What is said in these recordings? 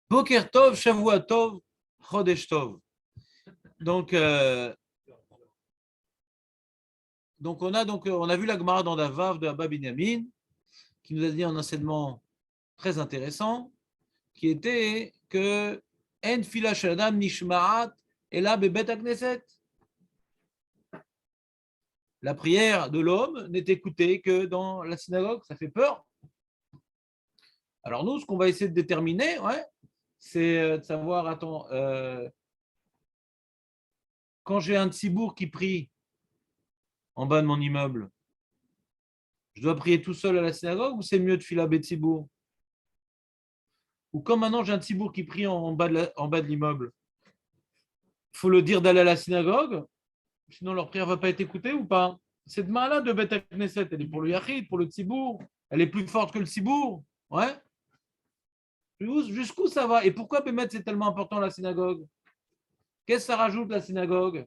Boker Tov, Shavua Tov, Chodesh Tov. Donc, on a vu la Gemara dans Davav de Abba Binyamin, qui nous a dit un enseignement très intéressant, qui était que En fila shadam nishma'at ela bebet hakneset. La prière de l'homme n'est écoutée que dans la synagogue. Ça fait peur. Alors nous, ce qu'on va essayer de déterminer, c'est de savoir, attends, quand j'ai un tzibour qui prie en bas de mon immeuble, je dois prier tout seul à la synagogue ou c'est mieux de filer Betzibour? Ou comme maintenant j'ai un tzibour qui prie en bas de l'immeuble, il faut le dire d'aller à la synagogue, sinon leur prière ne va pas être écoutée ou pas? Cette main-là de Beth Knesset, elle est pour le Yachid, pour le tzibour, elle est plus forte que le tzibour. Ouais. Jusqu'où ça va? Et pourquoi Bémet c'est tellement important la synagogue? Qu'est-ce que ça rajoute la synagogue?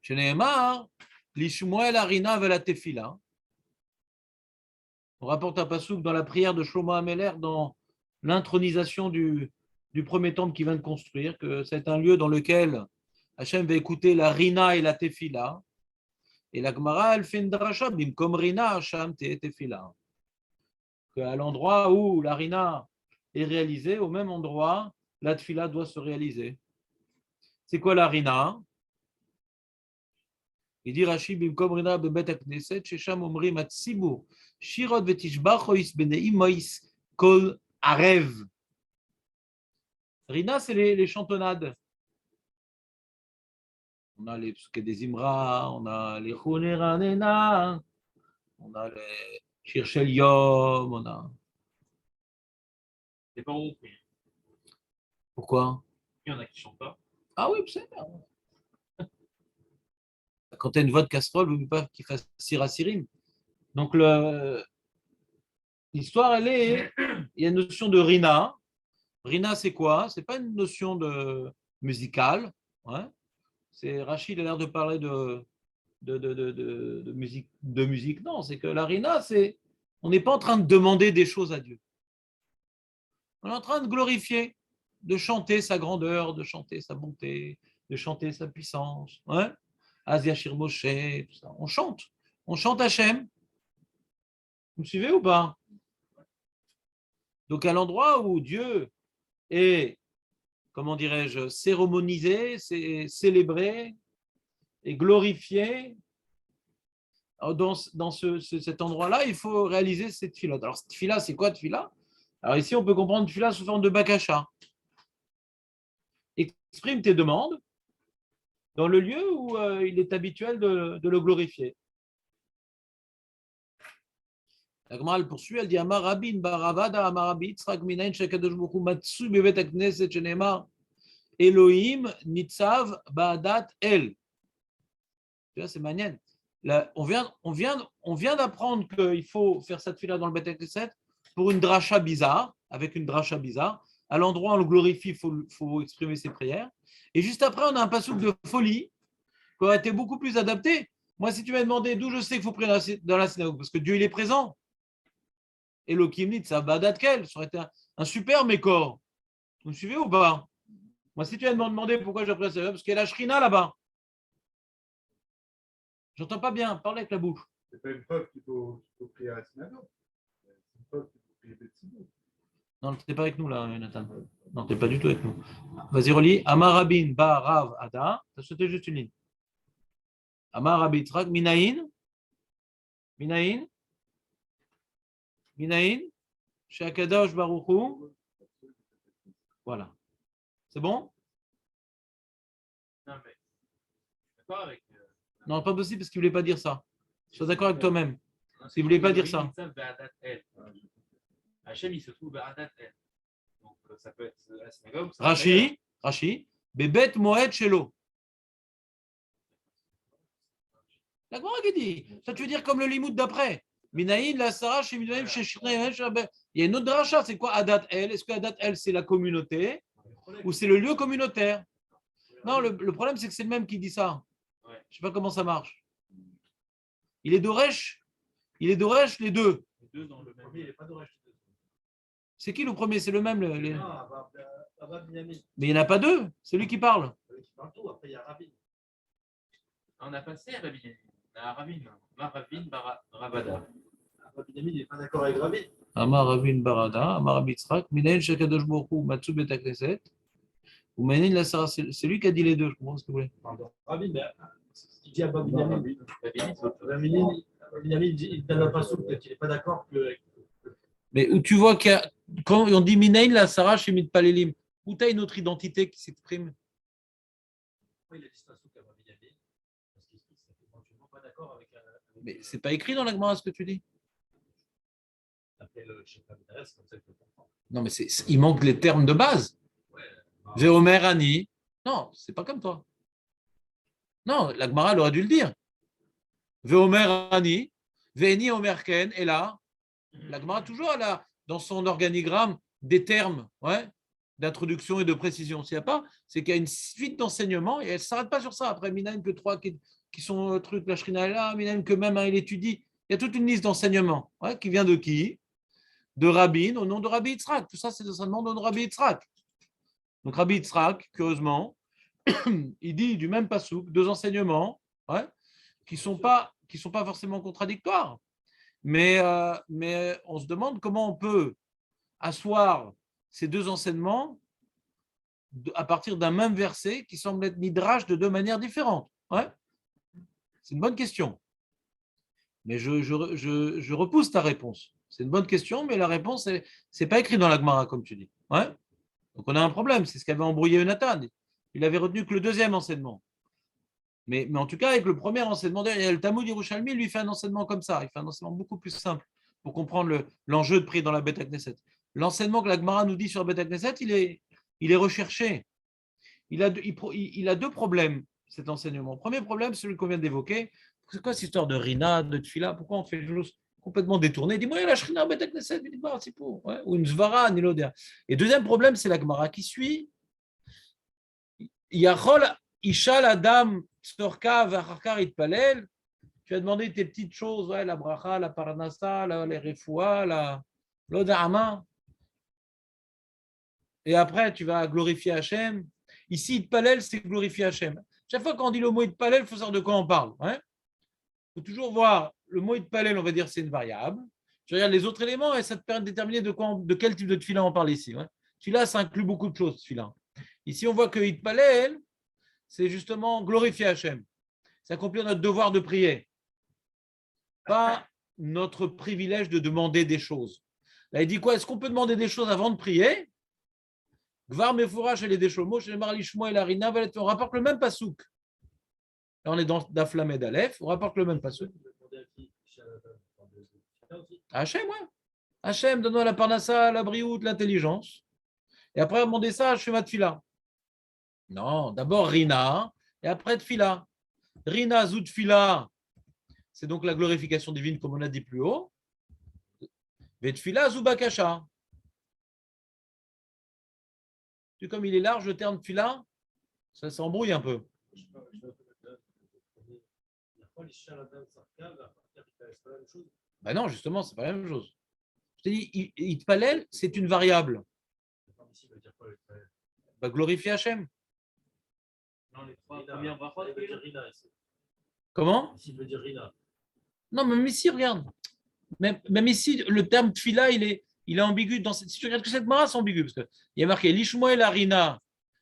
Chez Nehemar, l'Ishmuel Arina la Tefila. On rapporte un pasouk dans la prière de Shlomo Ameler dans l'intronisation du premier temple qu'il vient de construire, que c'est un lieu dans lequel Hachem va écouter la Rina et la Tefila. Et la Gemara, elle fait une dracha, comme Rina, Hacham, Tefila. Qu'à l'endroit où la Rina est réalisée, au même endroit, la Tefila doit se réaliser. C'est quoi la Rina? Il dit Rashi, Bimkom Rina bebet hakneset, shesham omrim atzibur, shirot vetishbachois beneim mois kol arev. Rina, c'est les chantonnades. On a les psuké des Imra, on a les Chuneranena, on a les Shir Shel Yom, on a. C'est pas compris. Pourquoi? Il y en a qui chantent pas. Ah oui, c'est bien. Quand tu as une voix de casserole, vous ne pas qu'il fasse sirasirim. Donc l'histoire, elle est, il y a une notion de Rina. Rina, c'est quoi? C'est pas une notion de musicale. Ouais. C'est Rachid a l'air de parler de musique, de musique. Non, c'est que la Rina, c'est on n'est pas en train de demander des choses à Dieu. On est en train de glorifier, de chanter sa grandeur, de chanter sa bonté, de chanter sa puissance. Ouais. Asia Shir Moshe, tout ça. On chante Hachem. Vous me suivez ou pas? Donc à l'endroit où Dieu est, comment dirais-je, cérémonisé, c'est célébré et glorifié, dans cet endroit-là, il faut réaliser cette fila. Alors cette fila, c'est quoi fila? Alors ici, on peut comprendre fila sous forme de bakasha. Exprime tes demandes dans le lieu où il est habituel de le glorifier. La Gemara poursuit, elle dit Amar Rabin Baravada Amar Rabbi Yitzchak Minayin Shekadosh Baruch Hu Matsu Bevet Hakneset Shenemar Elohim Nitzav Ba'adat El. Tu vois, c'est magnifique. Là, on vient d'apprendre qu'il faut faire cette fila dans le Beth Knesset pour une dracha bizarre, avec une dracha bizarre. À l'endroit où on le glorifie, il faut exprimer ses prières. Et juste après, on a un passouk de folie qui aurait été beaucoup plus adapté. Moi, si tu m'as demandé d'où je sais qu'il faut prier dans la synagogue, parce que Dieu, il est présent. Elohim Nitzav Ba'adat Kel, ça aurait été un super mécor. Vous me suivez ou pas? Moi, si tu viens de me demander pourquoi j'ai pris ça, parce qu'il y a la shrina là-bas. J'entends pas bien, parlez avec la bouche. C'est pas une preuve qu'il faut prier à la synagogue. C'est une preuve qu'il faut prier Betzibour. Non, tu n'es pas avec nous là, Nathan. Non, tu n'es pas du tout avec nous. Vas-y, relis. Amarabin ba rav ada. Tu as sauté juste une ligne. Amarabitrak minaïn. Minaïn. Minaïn. Shakadosh baruchu. Voilà. C'est bon? Non, mais je suis d'accord avec. Non, pas possible parce qu'il ne voulait pas dire ça. Sois d'accord avec toi-même. Il ne voulait pas dire ça. Hachem, il se trouve à Adat El. Donc, ça peut être la synagogue. Rashi. Bebet moed shelo. La Gemara qui dit. Ça, tu veux dire comme le limoud d'après. Minaïn, la Sarah, chez Minaïn, chez Shrein. Il y a une autre dracha. C'est quoi Adat El? Est-ce que Adat El, c'est la communauté ou c'est le lieu communautaire? Non, le problème, c'est que c'est le même qui dit ça. Je ne sais pas comment ça marche. Il est d'Oresh les deux. Les deux dans le même. Il n'est pas d'Oresh. C'est qui le premier? C'est le même. Non, Abba Binyamin. Mais il n'y en a pas deux. C'est lui qui parle. Qui parle tout. Après, il y a Rabin. On a passé à Rabin. On a Rabin. Rabin, Ravada. Abba Binyamin, il n'est pas d'accord avec Rabin. Amar Ravin Barada, Amar Rabbi Yitzhak, Minayin Shekadosh Baruch Hu, Matsu Bet HaKnesset, ou Minayin la Sarah. C'est lui qui a dit les deux, je comprends ce que vous voulez. Pardon. Rabin, mais ce qu'il dit Abba Binyamin. Abba Binyamin, il donne pas souple, il n'est pas d'accord que. Mais où tu vois qu'il y a, quand on dit Minayin la Sarah chez Mitpalelim, où tu as une autre identité qui s'exprime? Pourquoi il a dit pas souple Abba Binyamin? Parce qu'il n'est éventuellement pas d'accord avec. Mais c'est pas écrit dans la Gemara ce que tu dis. Après le chef d'Abinadar, c'est comme ça que je comprends. Non, mais il manque les termes de base. Véomer Ani. Non, c'est pas comme toi. Non, la Gemara elle aurait dû le dire. Véomer Ani, Véni Omer Ken, et là, la Gemara toujours elle a dans son organigramme des termes d'introduction et de précision. S'il n'y a pas, c'est qu'il y a une suite d'enseignements et elle ne s'arrête pas sur ça. Après, Minaïm que trois qui sont trucs, la Shrina est là, Minaïm que même il étudie. Il y a toute une liste d'enseignements qui vient de qui? De Rabin au nom de Rabbi Yitzhak. Tout ça, c'est le nom de Rabbi Yitzhak. Donc Rabbi Yitzhak, curieusement, il dit du même pasouk deux enseignements qui ne sont pas forcément contradictoires. Mais on se demande comment on peut asseoir ces deux enseignements à partir d'un même verset qui semble être midrash de deux manières différentes. C'est une bonne question. Mais je repousse ta réponse. C'est une bonne question, mais la réponse, c'est pas écrit dans la Gemara, comme tu dis. Donc on a un problème, c'est ce qu'avait embrouillé Jonathan. Il avait retenu que le deuxième enseignement. Mais en tout cas, avec le premier enseignement, le Talmud Yerushalmi lui fait un enseignement comme ça. Il fait un enseignement beaucoup plus simple pour comprendre l'enjeu de prier dans la Beth Knesset. L'enseignement que la Gemara nous dit sur la Beth Knesset, il est recherché. Il a deux problèmes, cet enseignement. Le premier problème, celui qu'on vient d'évoquer. C'est quoi cette histoire de Rina, de Tfila? Pourquoi on fait des choses complètement détournées? Dis-moi, il y a la Shrina Beth Knesset, ou une Zvara, ni l'Odéa. Et deuxième problème, c'est la Gemara qui suit. Yachol Ishal Adam Tzorka Vachakar Itpalel. Tu as demandé tes petites choses, la bracha, la parnassa, les refoua, la l'odama. Et après, tu vas glorifier Hachem. Ici, Itpalel, c'est glorifier Hachem. Chaque fois qu'on dit le mot Itpalel, il faut savoir de quoi on parle. Il faut toujours voir le mot Itpalel, on va dire c'est une variable. Je regarde les autres éléments et ça te permet de déterminer de quel type de tefila on parle ici. Tefila, ça inclut beaucoup de choses, tefila. Ici, on voit que Itpalel, c'est justement glorifier Hachem. C'est accomplir notre devoir de prier. Pas notre privilège de demander des choses. Là, il dit quoi? Est-ce qu'on peut demander des choses avant de prier? Gvar Mefoura chez les Deshomo, chez les Marlishmo et la Rina, on rapporte le même pasouk. Là, on est dans Daflamed Aleph, on rapporte le même pasouk. Hachem, ouais. Hachem, donne-moi la parnassa, la brioute, l'intelligence. Et après, demander ça, je fais ma tfila. Non, d'abord Rina, et après tfila. Rina Zout Tfila, c'est donc la glorification divine, comme on a dit plus haut. Vetfila Zoubakasha. Tu comme il est large, le terme tfila, ça s'embrouille un peu. Ben non, justement, c'est pas la même chose. Je t'ai dit, Itpalel, c'est une variable. Bah, glorifier Hachem. Non, les trois premières brachot, Comment? Ici, il veut dire Rina. Non, même ici, regarde. Même ici, le terme tfila, il est ambigu. Si tu regardes que cette mara, c'est ambigu. Parce qu'il y a marqué Lishmoel la Rina,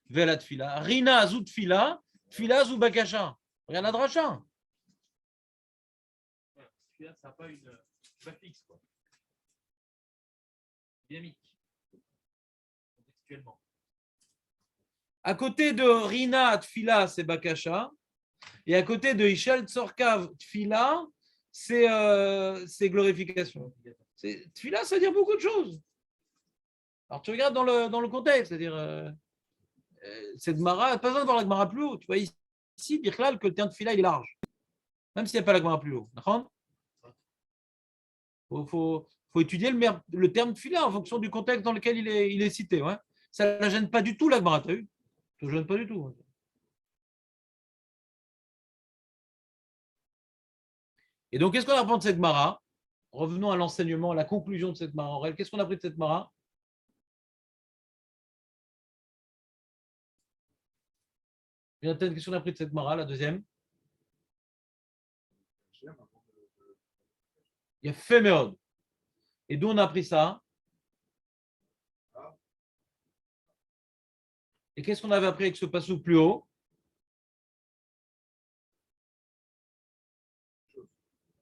Vela tfila. Rina zou tfila, tfila zou bakasha. Regarde la dracha. Celui-là, ça n'a pas une fixe, quoi. Dynamique. Contextuellement. À côté de Rina, tfila, c'est bakasha. Et à côté de Ishal Tzorkav, tfila, c'est glorification. Tfila, ça veut dire beaucoup de choses. Alors tu regardes dans le contexte, c'est-à-dire cette Gemara, pas besoin de voir la Gemara plus haut. Tu vois ici, Birklal, que le terme tfila il est large. Même s'il n'y a pas la Gemara plus haut. D'accord? Faut étudier le terme tfila en fonction du contexte dans lequel il est cité. Ça ne la gêne pas du tout la Gemara, tu as vu? Ça ne gêne pas du tout. Et donc, qu'est-ce qu'on apprend de cette Mara? Revenons à l'enseignement, à la conclusion de cette Mara. Qu'est-ce qu'on a appris de cette Mara? Il y a une question d'après de cette Mara, la deuxième. Il y a Féméod. Et d'où on a appris ça? Et qu'est-ce qu'on avait appris avec ce passou plus haut?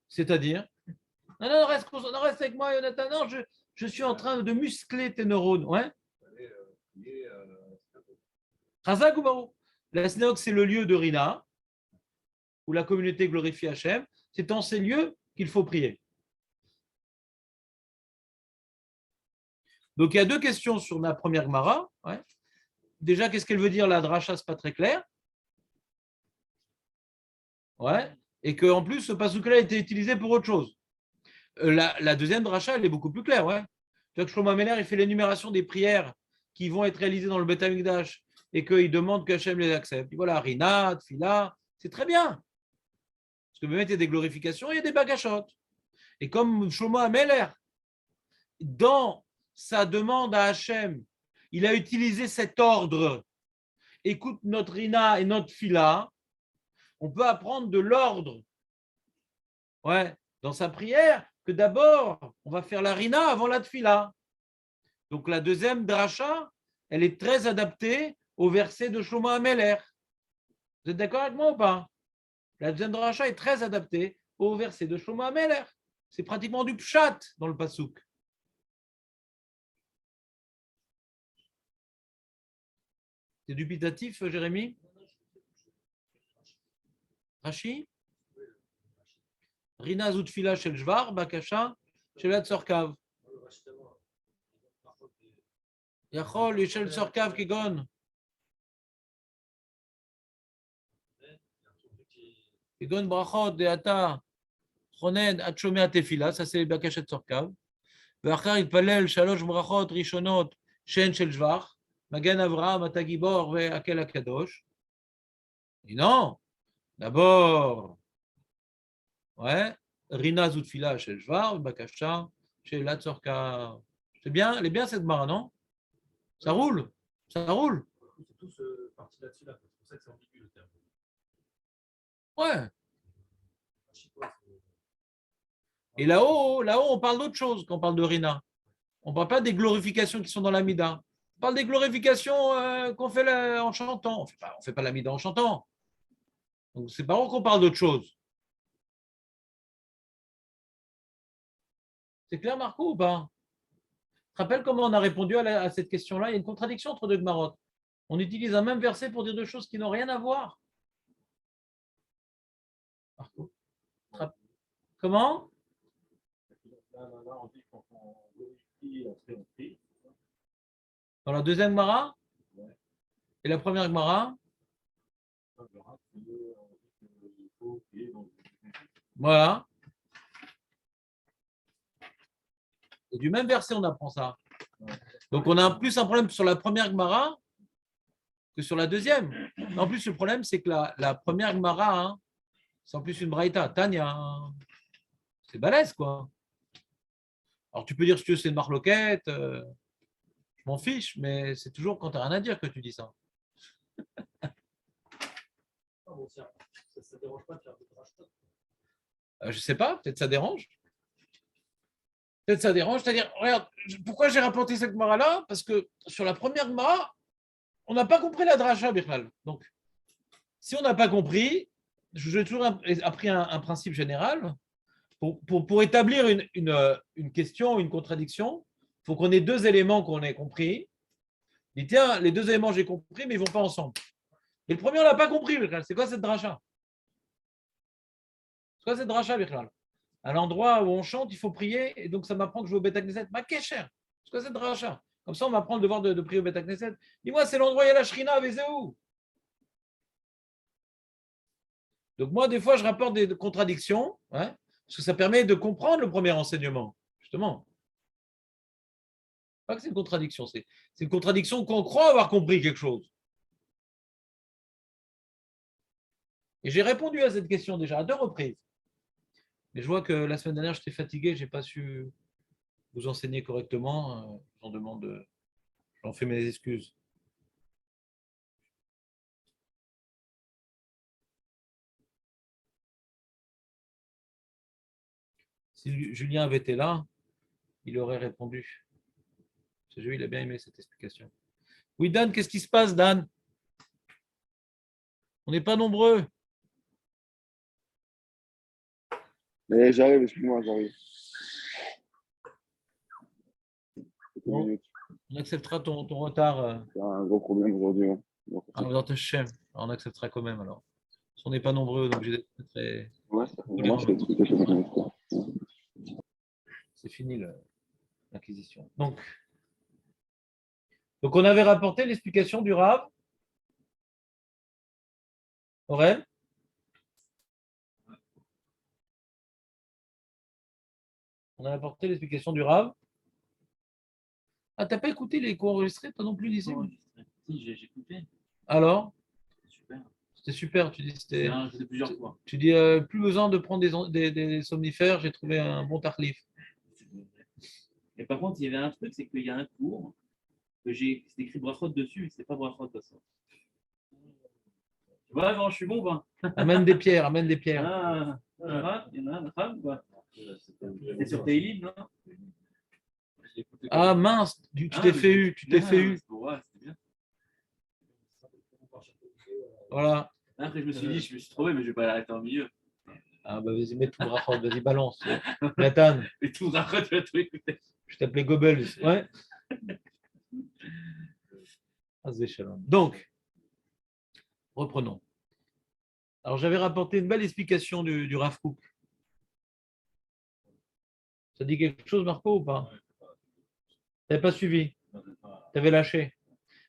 C'est-à-dire? Non, non, reste avec moi, Jonathan. Non, je suis en train de muscler tes neurones. Ouais? Chazak ou Barou? La synagogue, c'est le lieu de Rina, où la communauté glorifie Hachem. C'est dans ces lieux qu'il faut prier. Donc, il y a deux questions sur la première Gemara. Ouais. Déjà, qu'est-ce qu'elle veut dire, la dracha, c'est pas très clair. Ouais. Et qu'en plus, ce pasouk-là a été utilisé pour autre chose. La deuxième dracha, elle est beaucoup plus claire. Ouais. Tu vois que Shlomo Ameler, il fait l'énumération des prières qui vont être réalisées dans le Beth Amikdash et qu'il demande qu'Hachem les accepte. Et voilà, Rina, Tfila, c'est très bien. Parce que même il y a des glorifications, il y a des bagachotes. Et comme Shlomo Ameler, dans sa demande à Hachem, il a utilisé cet ordre. Écoute notre Rina et notre Fila, on peut apprendre de l'ordre, ouais, dans sa prière, que d'abord, on va faire la Rina avant la Tfila. Donc la deuxième dracha, elle est très adaptée au verset de Shlomo Ameler. Vous êtes d'accord avec moi ou pas? La deuxième dracha est très adaptée au verset de Shlomo Ameler. C'est pratiquement du pshat dans le pasouk. C'est dubitatif, Jérémy? Rashi? Rina Zoutfila shel Jvar, Bakasha, shel Tzorkav. Yachol, shel Tzorkav Kigon. Kigon Brachot, Deata, Chonen, Atchomea Tefila, ça c'est Bakasha Tzorkav. ואחר יתפלל שלוש ברכות ראשונות שהן של שבח, מגן אברהם, אתה גיבור והקל הקדוש. Et non, d'abord, ouais, Rina Zoutfila shel Jvar, Bakasha shel Tzorkav. C'est bien, elle est bien cette mara, non? Ça roule, ça roule. C'est tous partis là-dessus, là. C'est pour ça que c'est ambigu le terme. Ouais. Et là-haut, on parle d'autre chose quand on parle de Rina. On ne parle pas des glorifications qui sont dans l'Amida. On parle des glorifications qu'on fait en chantant. On ne fait pas l'Amida en chantant. Donc, c'est pas qu'on parle d'autre chose. C'est clair, Marco, ou pas? Tu te rappelles comment on a répondu à cette question-là? Il y a une contradiction entre deux Gemarot. On utilise un même verset pour dire deux choses qui n'ont rien à voir. Marco. Comment? Là, on dit qu'on glorifie, après on prie. Dans la deuxième Gemara? Et la première Gemara? Voilà. Et du même verset, on apprend ça. Donc, on a plus un problème sur la première Gemara que sur la deuxième. En plus, le problème, c'est que la première Gemara, hein, c'est en plus une braïta. Tania, hein. C'est balèze, quoi. Alors, tu peux dire si tu veux, c'est une marloquette, je m'en fiche, mais c'est toujours quand tu n'as rien à dire que tu dis ça. Ça dérange pas de faire des rachats. Je sais pas, peut-être ça dérange. Peut-être ça dérange. C'est-à-dire, regarde, pourquoi j'ai rapporté cette Gemara-là? Parce que sur la première Gemara, on n'a pas compris la dracha, Birchal. Donc, si on n'a pas compris, j'ai toujours appris un principe général. Pour établir une question, une contradiction, il faut qu'on ait deux éléments qu'on ait compris. Et tiens, les deux éléments j'ai compris, mais ils ne vont pas ensemble. Et le premier, on ne l'a pas compris, Birchal. C'est quoi cette dracha? C'est quoi cette dracha, Birchal? À l'endroit où on chante, il faut prier, et donc ça m'apprend que je vais au Beth Knesset. Ma kécher, c'est quoi cette dracha? Comme ça, on m'apprend le devoir de prier au Beth Knesset. Dis-moi, c'est l'endroit où il y a la Shrina, mais c'est où? Donc moi, des fois, je rapporte des contradictions, hein, parce que ça permet de comprendre le premier enseignement, justement. Pas que c'est une contradiction, c'est une contradiction qu'on croit avoir compris quelque chose. Et j'ai répondu à cette question déjà à deux reprises. Mais je vois que la semaine dernière, j'étais fatigué, je n'ai pas su vous enseigner correctement. J'en fais mes excuses. Si Julien avait été là, il aurait répondu. Ce jeu, il a bien aimé cette explication. Oui, Dan, qu'est-ce qui se passe, Dan? On n'est pas nombreux. Mais j'arrive, excuse-moi, j'arrive. Quelques Bon. minutes. On acceptera ton retard. C'est un gros problème aujourd'hui. Hein. Donc, Dans Hashem. On acceptera quand même alors. Parce qu'on n'est pas nombreux, donc j'ai très. ouais, ça fait vraiment quelques minutes. C'est fini l'acquisition. Donc, on avait rapporté l'explication du Rav. Aurel? On a apporté l'explication du Rav. Ah, t'as pas écouté les cours enregistrés, toi non plus, d'ici? Si, j'ai écouté. Alors? Super. C'était super, tu dis. C'était plusieurs fois. Tu dis, plus besoin de prendre des somnifères, j'ai trouvé un bon tarlif. Et par contre, il y avait un truc, c'est qu'il y a un cours que c'est écrit brachot dessus, mais c'était pas brachot de ça. Tu vois, je suis bon, ben. Amène des pierres, amène des pierres. Ah, il y en a un, Rav, quoi. C'était sur Teilim, non? Ah mince, tu t'es fait eu, tu t'es fait eu. Ouais, c'était bien. Voilà. Après, je me suis dit, je me suis trouvé, mais je vais pas l'arrêter en milieu. Ah bah vas-y, mets tout brachot, vas-y, balance. Nathan, Et tout brachot, tu vas tout écouter. je t'appelais Goebbels. Ouais. Donc, reprenons. Alors, j'avais rapporté une belle explication du Rav Kook. Ça dit quelque chose, Marco, ou pas? Tu n'avais pas suivi? Tu avais lâché?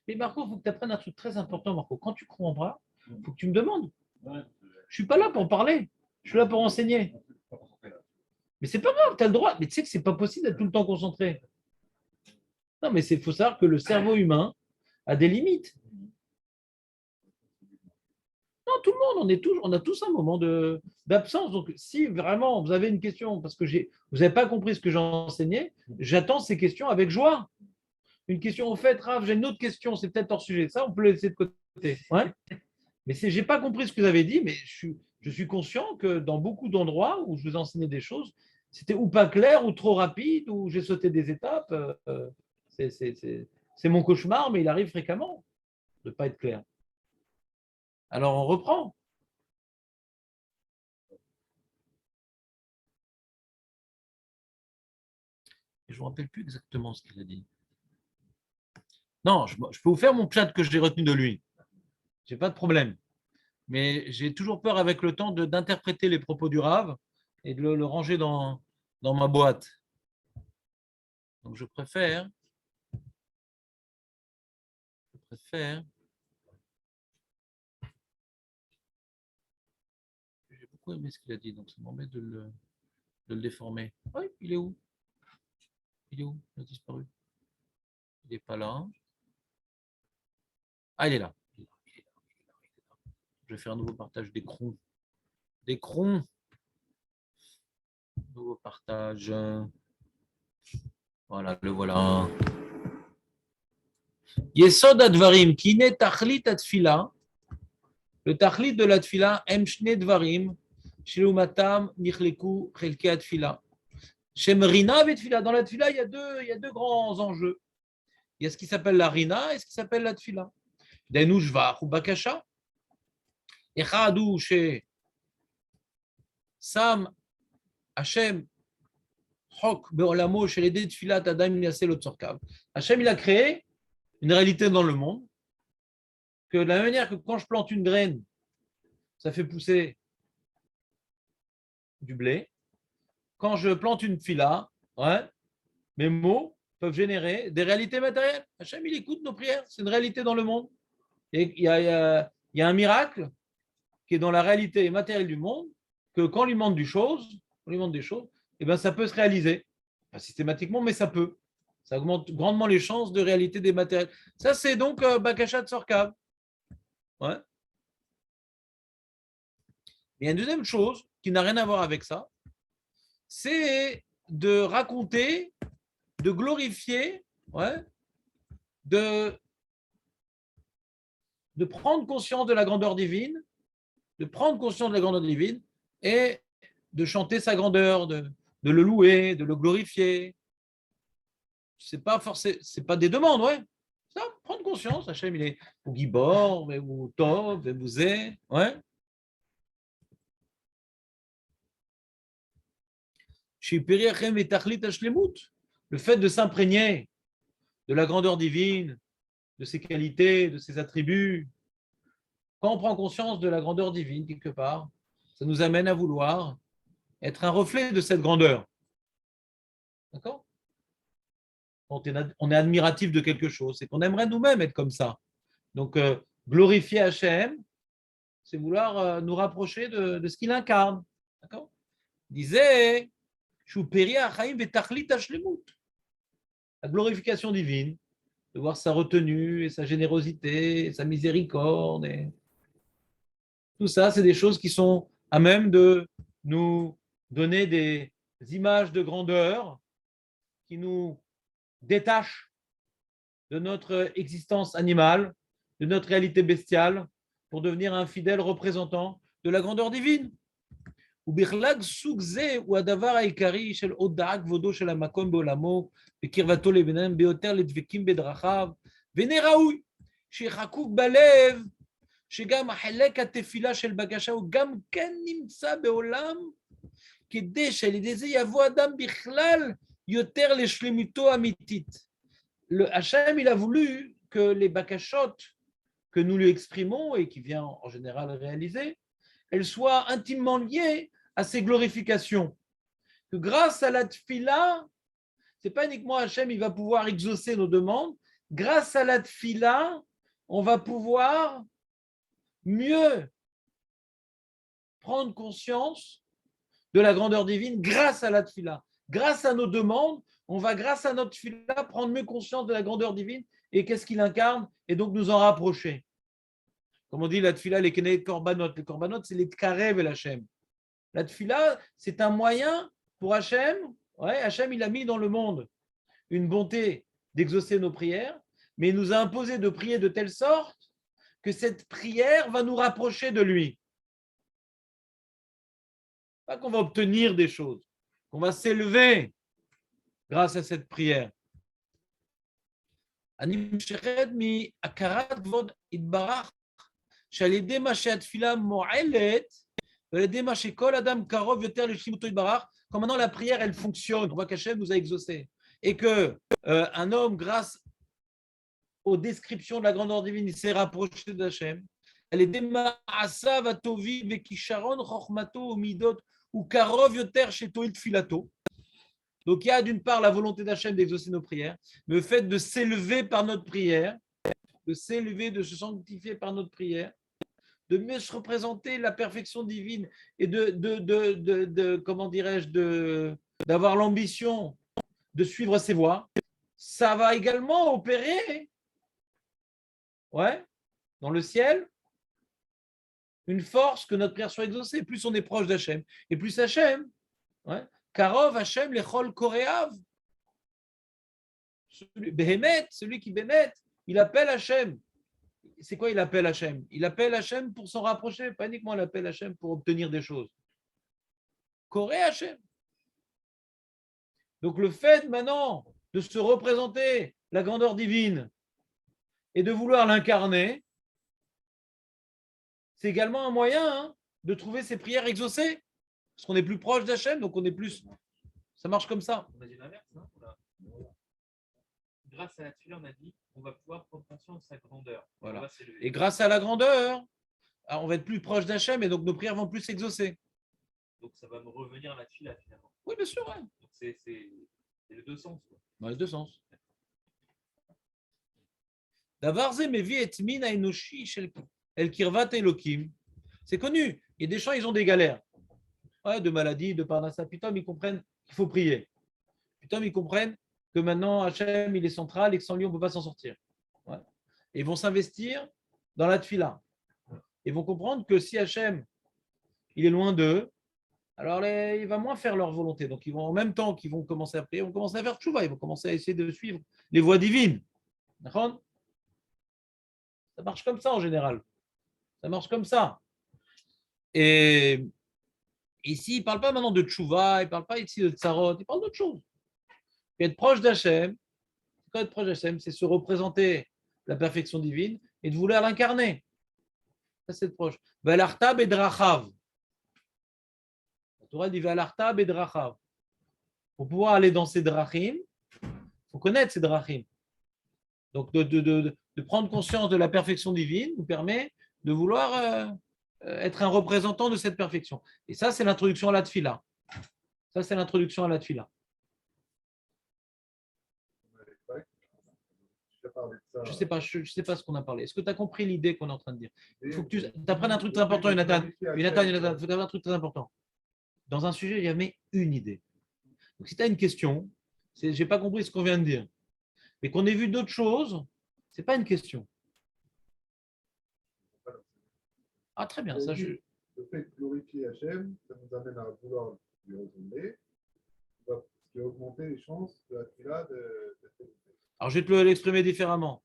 Mais Marco, il faut que tu apprennes un truc très important, Marco. Quand tu crois en bras, il faut que tu me demandes. Je ne suis pas là pour parler. Je suis là pour enseigner. Mais c'est pas grave, tu as le droit. Mais tu sais que c'est pas possible d'être tout le temps concentré. Non, mais il faut savoir que le cerveau humain a des limites. Non, tout le monde, on a tous un moment d'absence. Donc, si vraiment vous avez une question, parce que vous n'avez pas compris ce que j'ai enseigné, j'attends ces questions avec joie. Une question, au fait, Rav, j'ai une autre question, c'est peut-être hors sujet. Ça, on peut le laisser de côté. Ouais. Mais je n'ai pas compris ce que vous avez dit, mais je suis conscient que dans beaucoup d'endroits où je vous enseignais des choses, c'était ou pas clair, ou trop rapide, ou j'ai sauté des étapes. C'est mon cauchemar, mais il arrive fréquemment de ne pas être clair. Alors, on reprend. Je ne me rappelle plus exactement ce qu'il a dit. Non, je peux vous faire mon chat que j'ai retenu de lui. Je n'ai pas de problème. Mais j'ai toujours peur avec le temps d'interpréter les propos du Rav et de le ranger dans ma boîte. Donc, je préfère. J'ai beaucoup aimé ce qu'il a dit, donc ça m'embête de le déformer. Oui, il est où? Il est où? Il a disparu. Il n'est pas là. Ah, il est là. Je vais faire un nouveau partage d'écrans. Nouveau partage. Voilà, le voilà. Yesod advarim, ki ne tachlit atfila. Le tachlit de la tfila, em shne dvarim, shilumatam nichleku chelke atfila. Shem rina vetfila. Dans la tfila, il y a deux grands enjeux. Il y a ce qui s'appelle la rina et ce qui s'appelle la tfila. Denu shvach ou bakasha. Echad hu she sam Hashem chok beolamo chez les tfilat adam yaseh lo tzorkav. Hashem, il a créé une réalité dans le monde que de la même manière que quand je plante une graine, ça fait pousser du blé. Quand je plante une fila, mes mots peuvent générer des réalités matérielles. Hachem, il écoute nos prières. C'est une réalité dans le monde. Et il y a un miracle qui est dans la réalité matérielle du monde, que quand on lui demande des choses, eh ben, ça peut se réaliser. Pas systématiquement, mais ça peut. Ça augmente grandement les chances de réalité des matériels. Ça, c'est donc Bakashat Sorkav. Ouais. Il y a une deuxième chose qui n'a rien à voir avec ça, c'est de raconter, de glorifier, de prendre conscience de la grandeur divine, et de chanter sa grandeur, de de le louer, de le glorifier. C'est pas forcément, c'est pas des demandes, ouais. Ça, prendre conscience, Hachem, il est ou Gibor, ou Tov, ou Zé, ouais. Le fait de s'imprégner de la grandeur divine, de ses qualités, de ses attributs, quand on prend conscience de la grandeur divine quelque part, ça nous amène à vouloir être un reflet de cette grandeur. D'accord ? On est admiratif de quelque chose, c'est qu'on aimerait nous-mêmes être comme ça. Donc, glorifier Hachem, c'est vouloir nous rapprocher de ce qu'il incarne. D'accord ? Il disait, la glorification divine, de voir sa retenue et sa générosité, et sa miséricorde. Et tout ça, c'est des choses qui sont à même de nous donner des images de grandeur qui nous détachent de notre existence animale, de notre réalité bestiale, pour devenir un fidèle représentant de la grandeur divine. ובכלל סוג זה הוא הדבר העיקרי של הודעת כבודו של המקום בעולמו וקרבתו לבינם ביותר לדבקים בדרכיו, והנה ראוי שיחקוק בלב שגם החלק התפילה של בקשה הוא גם כן נמצא בעולם, כדי שעל ידי זה יבוא אדם בכלל יותר לשלמותו אמיתית. Hachem, il a voulu que les bakashot que nous lui exprimons et qui vient en général réaliser, elles soient intimement liées à ces glorifications. Que grâce à la tfila, ce n'est pas uniquement Hachem, il va pouvoir exaucer nos demandes, grâce à la tfila, on va pouvoir mieux prendre conscience de la grandeur divine grâce à la tfila. Grâce à nos demandes, on va, grâce à notre tfila, prendre mieux conscience de la grandeur divine et qu'est-ce qu'il incarne et donc nous en rapprocher. Comme on dit, la tfila, les kenet korbanot. Les korbanot, c'est les tkarev et l'Hachem. La tfila, c'est un moyen pour Hachem. Ouais, Hachem, il a mis dans le monde une bonté d'exaucer nos prières, mais il nous a imposé de prier de telle sorte que cette prière va nous rapprocher de lui. Pas qu'on va obtenir des choses, qu'on va s'élever grâce à cette prière. Quand maintenant la prière elle fonctionne, on voit qu'Hachem nous a exaucés et que un homme, grâce aux descriptions de la grandeur divine, il s'est rapproché d'Hachem. Donc il y a d'une part la volonté d'Hachem d'exaucer nos prières, mais le fait de s'élever par notre prière, de s'élever, de se sanctifier par notre prière, de mieux se représenter la perfection divine et comment dirais-je, d'avoir l'ambition de suivre ses voies, ça va également opérer, dans le ciel, une force que notre prière soit exaucée. Plus on est proche d'Hachem, et plus Hachem, Karov Hachem lechol koreav, celui qui bémet, il appelle Hachem. C'est quoi il appelle Hachem? Il appelle Hachem pour s'en rapprocher, pas uniquement il appelle Hachem pour obtenir des choses. Koré Hachem. Donc le fait maintenant de se représenter la grandeur divine et de vouloir l'incarner, c'est également un moyen de trouver ses prières exaucées. Parce qu'on est plus proche d'Hachem, donc on est plus. Ça marche comme ça. On a dit l'inverse, non? Grâce à la tfila, on a dit qu'on va pouvoir prendre conscience de sa grandeur. Voilà. Et grâce à la grandeur, on va être plus proche d'Hachem et donc nos prières vont plus s'exaucer. Donc ça va me revenir à la tfila finalement. Oui, bien sûr. Ouais. Donc c'est les deux sens. Quoi. Dans les deux sens. Davarze mevi et min ainoshi shel el kirvat elokim. C'est connu. Il y a des gens, ils ont des galères. De maladies, de parnassa. Puis ils comprennent qu'il faut prier. Puis ils comprennent que maintenant Hachem, il est central et que sans lui, on ne peut pas s'en sortir. Et ils vont s'investir dans la tfila. Ils vont comprendre que si Hachem, il est loin d'eux, alors il va moins faire leur volonté. Donc, ils vont en même temps qu'ils vont commencer à prier, ils vont commencer à faire tchouva, ils vont commencer à essayer de suivre les voies divines. D'accord ? Ça marche comme ça en général. Ça marche comme ça. Et Et ici, il ne parle pas maintenant de tchouva, il ne parle pas ici de tsarot, il parle d'autre chose. Être proche d'Hachem, être proche d'Hachem, c'est se représenter la perfection divine et de vouloir l'incarner. Ça, c'est être proche. Ve'alarta bedrachav. La Torah dit ve'alarta bedrachav. Pour pouvoir aller dans ces drachim, il faut connaître ces drachim. Donc, de prendre conscience de la perfection divine nous permet de vouloir être un représentant de cette perfection. Et ça, c'est l'introduction à la tfila. Ça, c'est l'introduction à la tfila. Je ne sais pas ce qu'on a parlé. Est-ce que tu as compris l'idée qu'on est en train de dire? Il faut que tu apprennes un truc très important, Jonathan. Jonathan, il faut avoir un truc très important. Dans un sujet, il y avait une idée. Donc, si tu as une question, je n'ai pas compris ce qu'on vient de dire, mais qu'on ait vu d'autres choses, ce n'est pas une question. Ah, très bien. Ça, Le fait de glorifier Hachem, ça nous amène à vouloir lui ressembler, ce qui va augmenter les chances de la tfila de. Alors, je vais te l'exprimer différemment.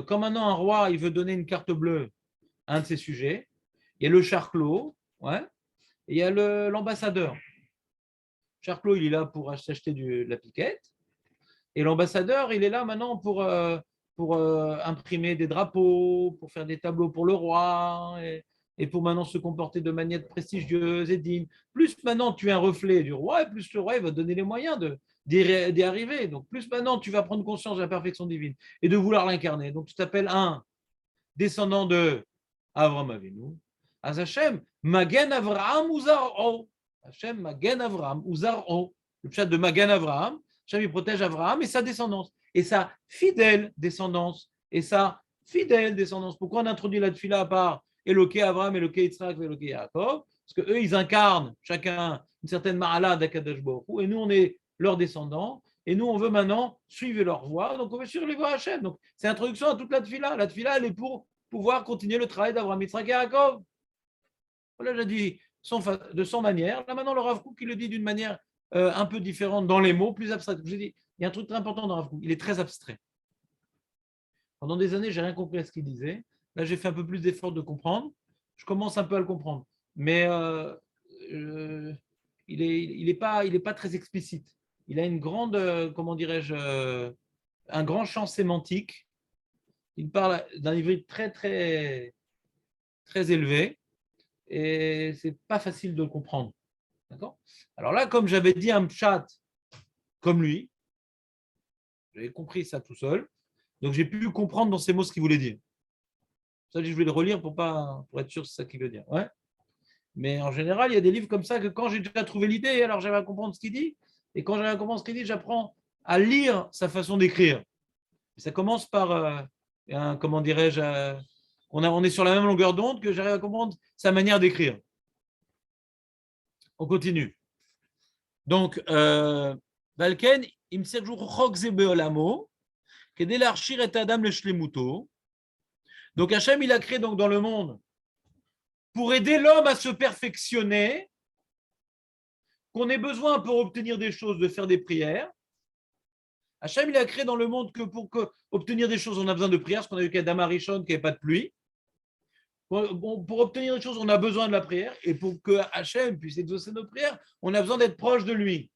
Quand maintenant un roi il veut donner une carte bleue à un de ses sujets, il y a le charclos, ouais, et il y a l'ambassadeur. Charclos, il est là pour s'acheter de la piquette, et l'ambassadeur, il est là maintenant pour imprimer des drapeaux, pour faire des tableaux pour le roi, et pour maintenant se comporter de manière prestigieuse et digne. Plus maintenant tu es un reflet du roi, et plus le roi il va te donner les moyens d'y arriver. Donc plus maintenant tu vas prendre conscience de la perfection divine et de vouloir l'incarner. Donc tu t'appelles un descendant de Avraham Avinu. Az Hashem, Magen Avraham Uzaro. Hashem, Magen Avraham Uzaro. Le pshat de Magen Avraham, Hashem il protège Avraham et sa descendance. Et sa fidèle descendance. Et sa fidèle descendance. Pourquoi on introduit la tfila à part Eloké Avraham, Eloké Yitzhak, Eloké Yaakov? Parce qu'eux, ils incarnent chacun une certaine ma'ala d'Akadosh Baruch Hu, et nous, on est leurs descendants, et nous, on veut maintenant suivre leur voie, donc on veut suivre les voies Hachem. Donc, c'est l'introduction à toute la tfila. La tfila, elle est pour pouvoir continuer le travail d'Avraham, Yitzhak et Yaakov. Voilà, j'ai dit de son manière. Là, maintenant, le Rav Kook, il le dit d'une manière un peu différente dans les mots, plus abstraite. J'ai dit, il y a un truc très important dans Rav Kook, il est très abstrait. Pendant des années, je n'ai rien compris à ce qu'il disait. Là, j'ai fait un peu plus d'efforts de comprendre. Je commence un peu à le comprendre. Mais il est pas très explicite. Il a une grande, comment dirais-je, un grand champ sémantique. Il parle d'un niveau très, très, très élevé. Et ce n'est pas facile de le comprendre. D'accord? Alors là, comme j'avais dit un pshat comme lui, j'avais compris ça tout seul. Donc, j'ai pu comprendre dans ces mots ce qu'il voulait dire. Ça, je vais le relire pour être sûr que c'est ça qu'il veut dire. Ouais. Mais en général, il y a des livres comme ça que quand j'ai déjà trouvé l'idée, alors j'arrive à comprendre ce qu'il dit. Et quand j'arrive à comprendre ce qu'il dit, j'apprends à lire sa façon d'écrire. Ça commence par, comment dirais-je, on est sur la même longueur d'onde que j'arrive à comprendre sa manière d'écrire. On continue. Donc, Valken, im serjou chok ze beolamo, kedé l'archir et adam le shlemuto. Donc Hachem, il a créé donc dans le monde pour aider l'homme à se perfectionner, qu'on ait besoin pour obtenir des choses de faire des prières. Hachem, il a créé dans le monde que pour obtenir des choses, on a besoin de prières, parce qu'on a vu qu'Adam Arishon, qu'il n'y avait pas de pluie. Pour obtenir des choses, on a besoin de la prière. Et pour que Hachem puisse exaucer nos prières, on a besoin d'être proche de lui.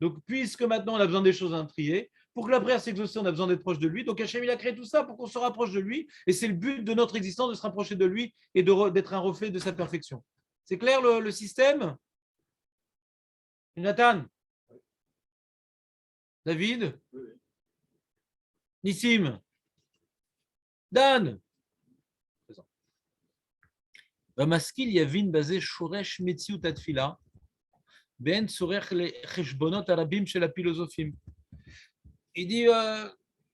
Donc, puisque maintenant on a besoin des choses à prier, pour que la prière s'exauce, on a besoin d'être proche de lui. Donc Hachem, il a créé tout ça pour qu'on se rapproche de lui. Et c'est le but de notre existence, de se rapprocher de lui et d'être un reflet de sa perfection. C'est clair le système? Jonathan? David? Nissim? Dan? Bamaskil Yavin basé Shoresh Metziut Atfila. Ben Sorech le Cheshbonot Arabim chez la philosophie. Il dit,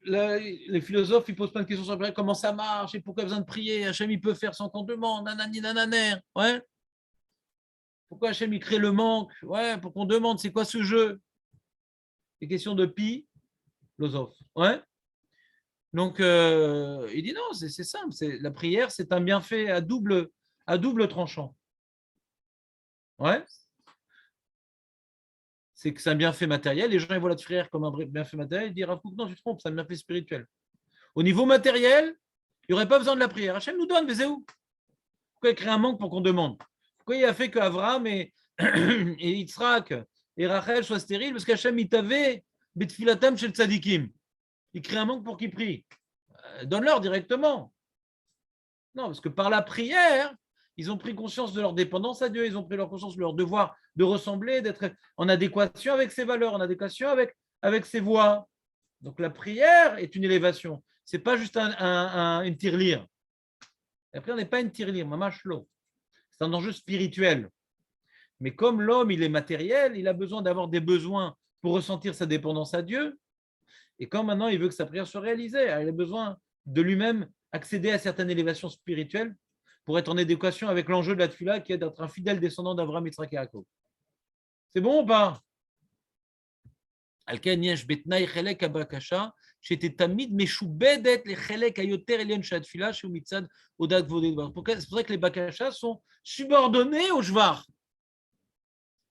les philosophes, ils posent plein de questions sur comment ça marche et pourquoi il y a besoin de prier. Hachem, il peut faire sans qu'on demande, nanani, nananer. Ouais. Pourquoi Hachem, il crée le manque? Ouais, pour qu'on demande, c'est quoi ce jeu? Des questions de philosophe. Ouais. Donc, il dit non, c'est simple. La prière, c'est un bienfait à double tranchant. Ouais. C'est que c'est un bienfait matériel. Les gens ils voient la prière comme un bienfait matériel. Ils disent Rav Kook, non, tu te trompes, c'est un bienfait spirituel. Au niveau matériel, il n'y aurait pas besoin de la prière. Hachem nous donne, mais c'est où? Pourquoi il crée un manque pour qu'on demande? Pourquoi il a fait qu'Abraham et Yitzhak et Rachel soient stériles? Parce qu'Hachem, il t'avait betfilatam chez le tzadikim. Il crée un manque pour qu'ils prient. Donne-leur directement. Non, parce que par la prière, ils ont pris conscience de leur dépendance à Dieu, ils ont pris leur conscience de leur devoir de ressembler, d'être en adéquation avec ses valeurs, en adéquation avec ses voies. Donc la prière est une élévation. Ce n'est pas juste une tirelire. La prière n'est pas une tirelire, mamash lo. C'est un enjeu spirituel. Mais comme l'homme, il est matériel, il a besoin d'avoir des besoins pour ressentir sa dépendance à Dieu. Et quand maintenant il veut que sa prière soit réalisée, il a besoin de lui-même accéder à certaines élévations spirituelles pour être en adéquation avec l'enjeu de la tefila qui est d'être un fidèle descendant d'Avraham, Yitzhak et Yaakov. C'est bon ou pas? C'est pour ça que les bakashas sont subordonnés au shvar.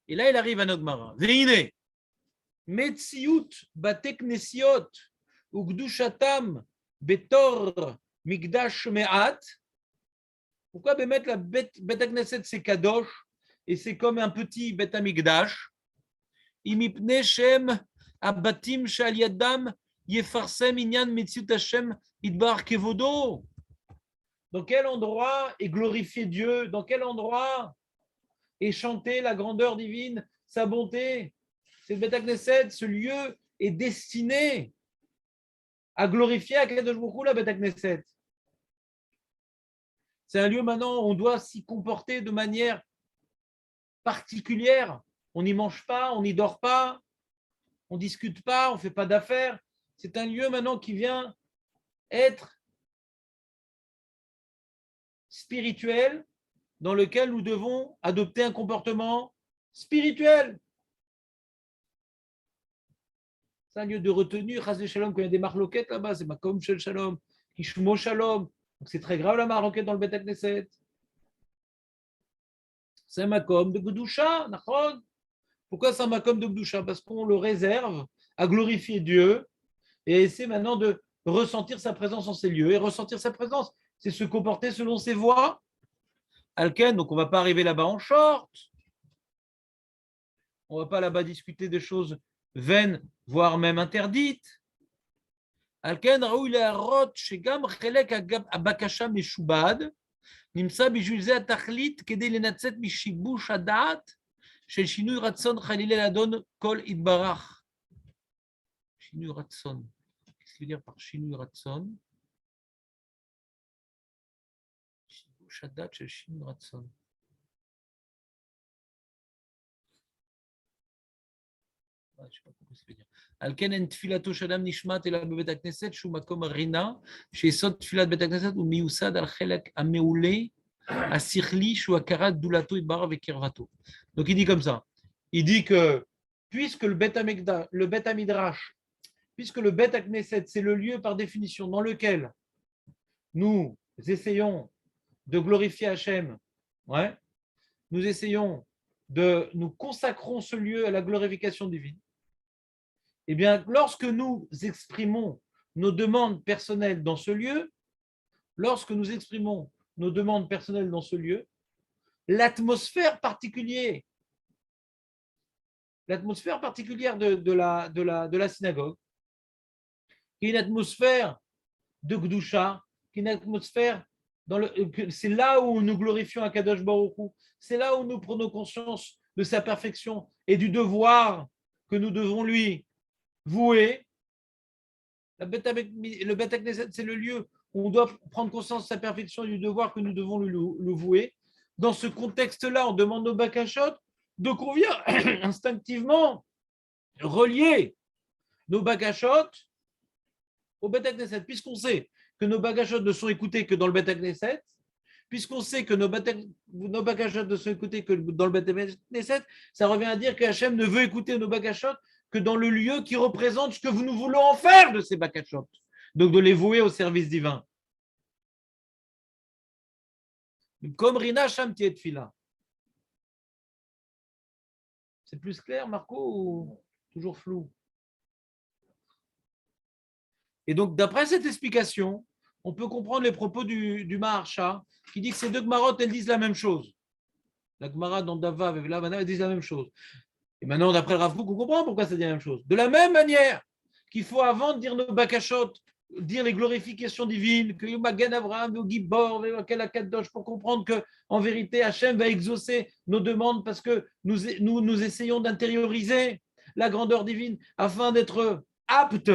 Et là, il arrive à notre Gemara. Veine, metziut batek nesiot ugdushatam betor migdash me'at. Pourquoi mettre la Bet Knesset c'est kadosh et c'est comme un petit Bet Amigdash? Imipne shem abatim shal yadam yefarsem inyan metziut Hashem idbar kevodo. Dans quel endroit est glorifié Dieu? Dans quel endroit est chanter la grandeur divine, sa bonté? C'est le Bet Knesset, ce lieu est destiné à glorifier à Kadosh Baruch Hu, la Bet Knesset. C'est un lieu maintenant où on doit s'y comporter de manière particulière. On n'y mange pas, on n'y dort pas, on ne discute pas, on ne fait pas d'affaires. C'est un lieu maintenant qui vient être spirituel, dans lequel nous devons adopter un comportement spirituel. C'est un lieu de retenue. Chas de Shalom, quand il y a des marloquettes là-bas, c'est Makom Shel Shalom, Kishmo Shalom. Donc c'est très grave la marloquette dans le Bet Knesset. C'est un Makom de Gdusha, Nachon. Pourquoi c'est un Makom de Gdusha? Parce qu'on le réserve à glorifier Dieu et essayer maintenant de ressentir sa présence en ces lieux. Et ressentir sa présence, c'est se comporter selon ses voies. Alken, donc on ne va pas arriver là-bas en short. On ne va pas là-bas discuter des choses vaines, voire même interdites. Alken, Raoul Leharot, Shegam, Chelek, Abakasha, Meshubad, Nimsa, Bijulze, Atachlit, Kede, Lenatzet, Mishibush, Adat, Shel Shinui Ratson, Khalilel Adon, Kol Idbarach. Shinui Ratson. Qu'est-ce qu'il veut dire par Shinui Ratson? Shibush, Adat, Shel Shinui Ratson. Je ne sais pas ce que ça veut dire. Alken en tfilato shadam nishmat ela bebet knesset shu makom rina shesod tfilat bet knesset u miusad al chelak ameule asichli shu akarat dulato ibar vekirvato. Donc il dit comme ça. Il dit que puisque le Bet Amidrash, puisque le Bet Knesset c'est le lieu par définition dans lequel nous essayons de glorifier Hachem, ouais, nous essayons nous consacrons ce lieu à la glorification divine. Eh bien, lorsque nous exprimons nos demandes personnelles dans ce lieu, l'atmosphère particulière de la synagogue, qui est une atmosphère de Gdusha, qui est une atmosphère c'est là où nous glorifions Akadosh Baruch Hu, c'est là où nous prenons conscience de sa perfection et du devoir que nous devons lui vouer. Le Bet Knesset, c'est le lieu où on doit prendre conscience de sa perfection et du devoir que nous devons lui vouer. Dans ce contexte-là, on demande aux bakashot de convient instinctivement relier nos bakashot au Bet Knesset, puisqu'on sait que nos bakashot ne sont écoutés que dans le Bet Knesset, puisqu'on sait que nos bakashot ne sont écoutés que dans le Bet Knesset, ça revient à dire que Hachem ne veut écouter nos bakashot que dans le lieu qui représente ce que nous voulons en faire de ces bakashot, donc de les vouer au service divin. Comme Rina Shamti et Tfila. C'est plus clair, Marco, ou toujours flou? Et donc, d'après cette explication, on peut comprendre les propos du Maharsha qui dit que ces deux Gemarot, elles disent la même chose. La Gemara dans Davav et Lavana disent la même chose. Et maintenant, d'après le Rav Kook, on comprend pourquoi ça dit la même chose. De la même manière qu'il faut, avant de dire nos bakashot, dire les glorifications divines, que Yumagen Avraham, Gibor, Kadosh, pour comprendre que en vérité, Hachem va exaucer nos demandes parce que nous essayons d'intérioriser la grandeur divine afin d'être aptes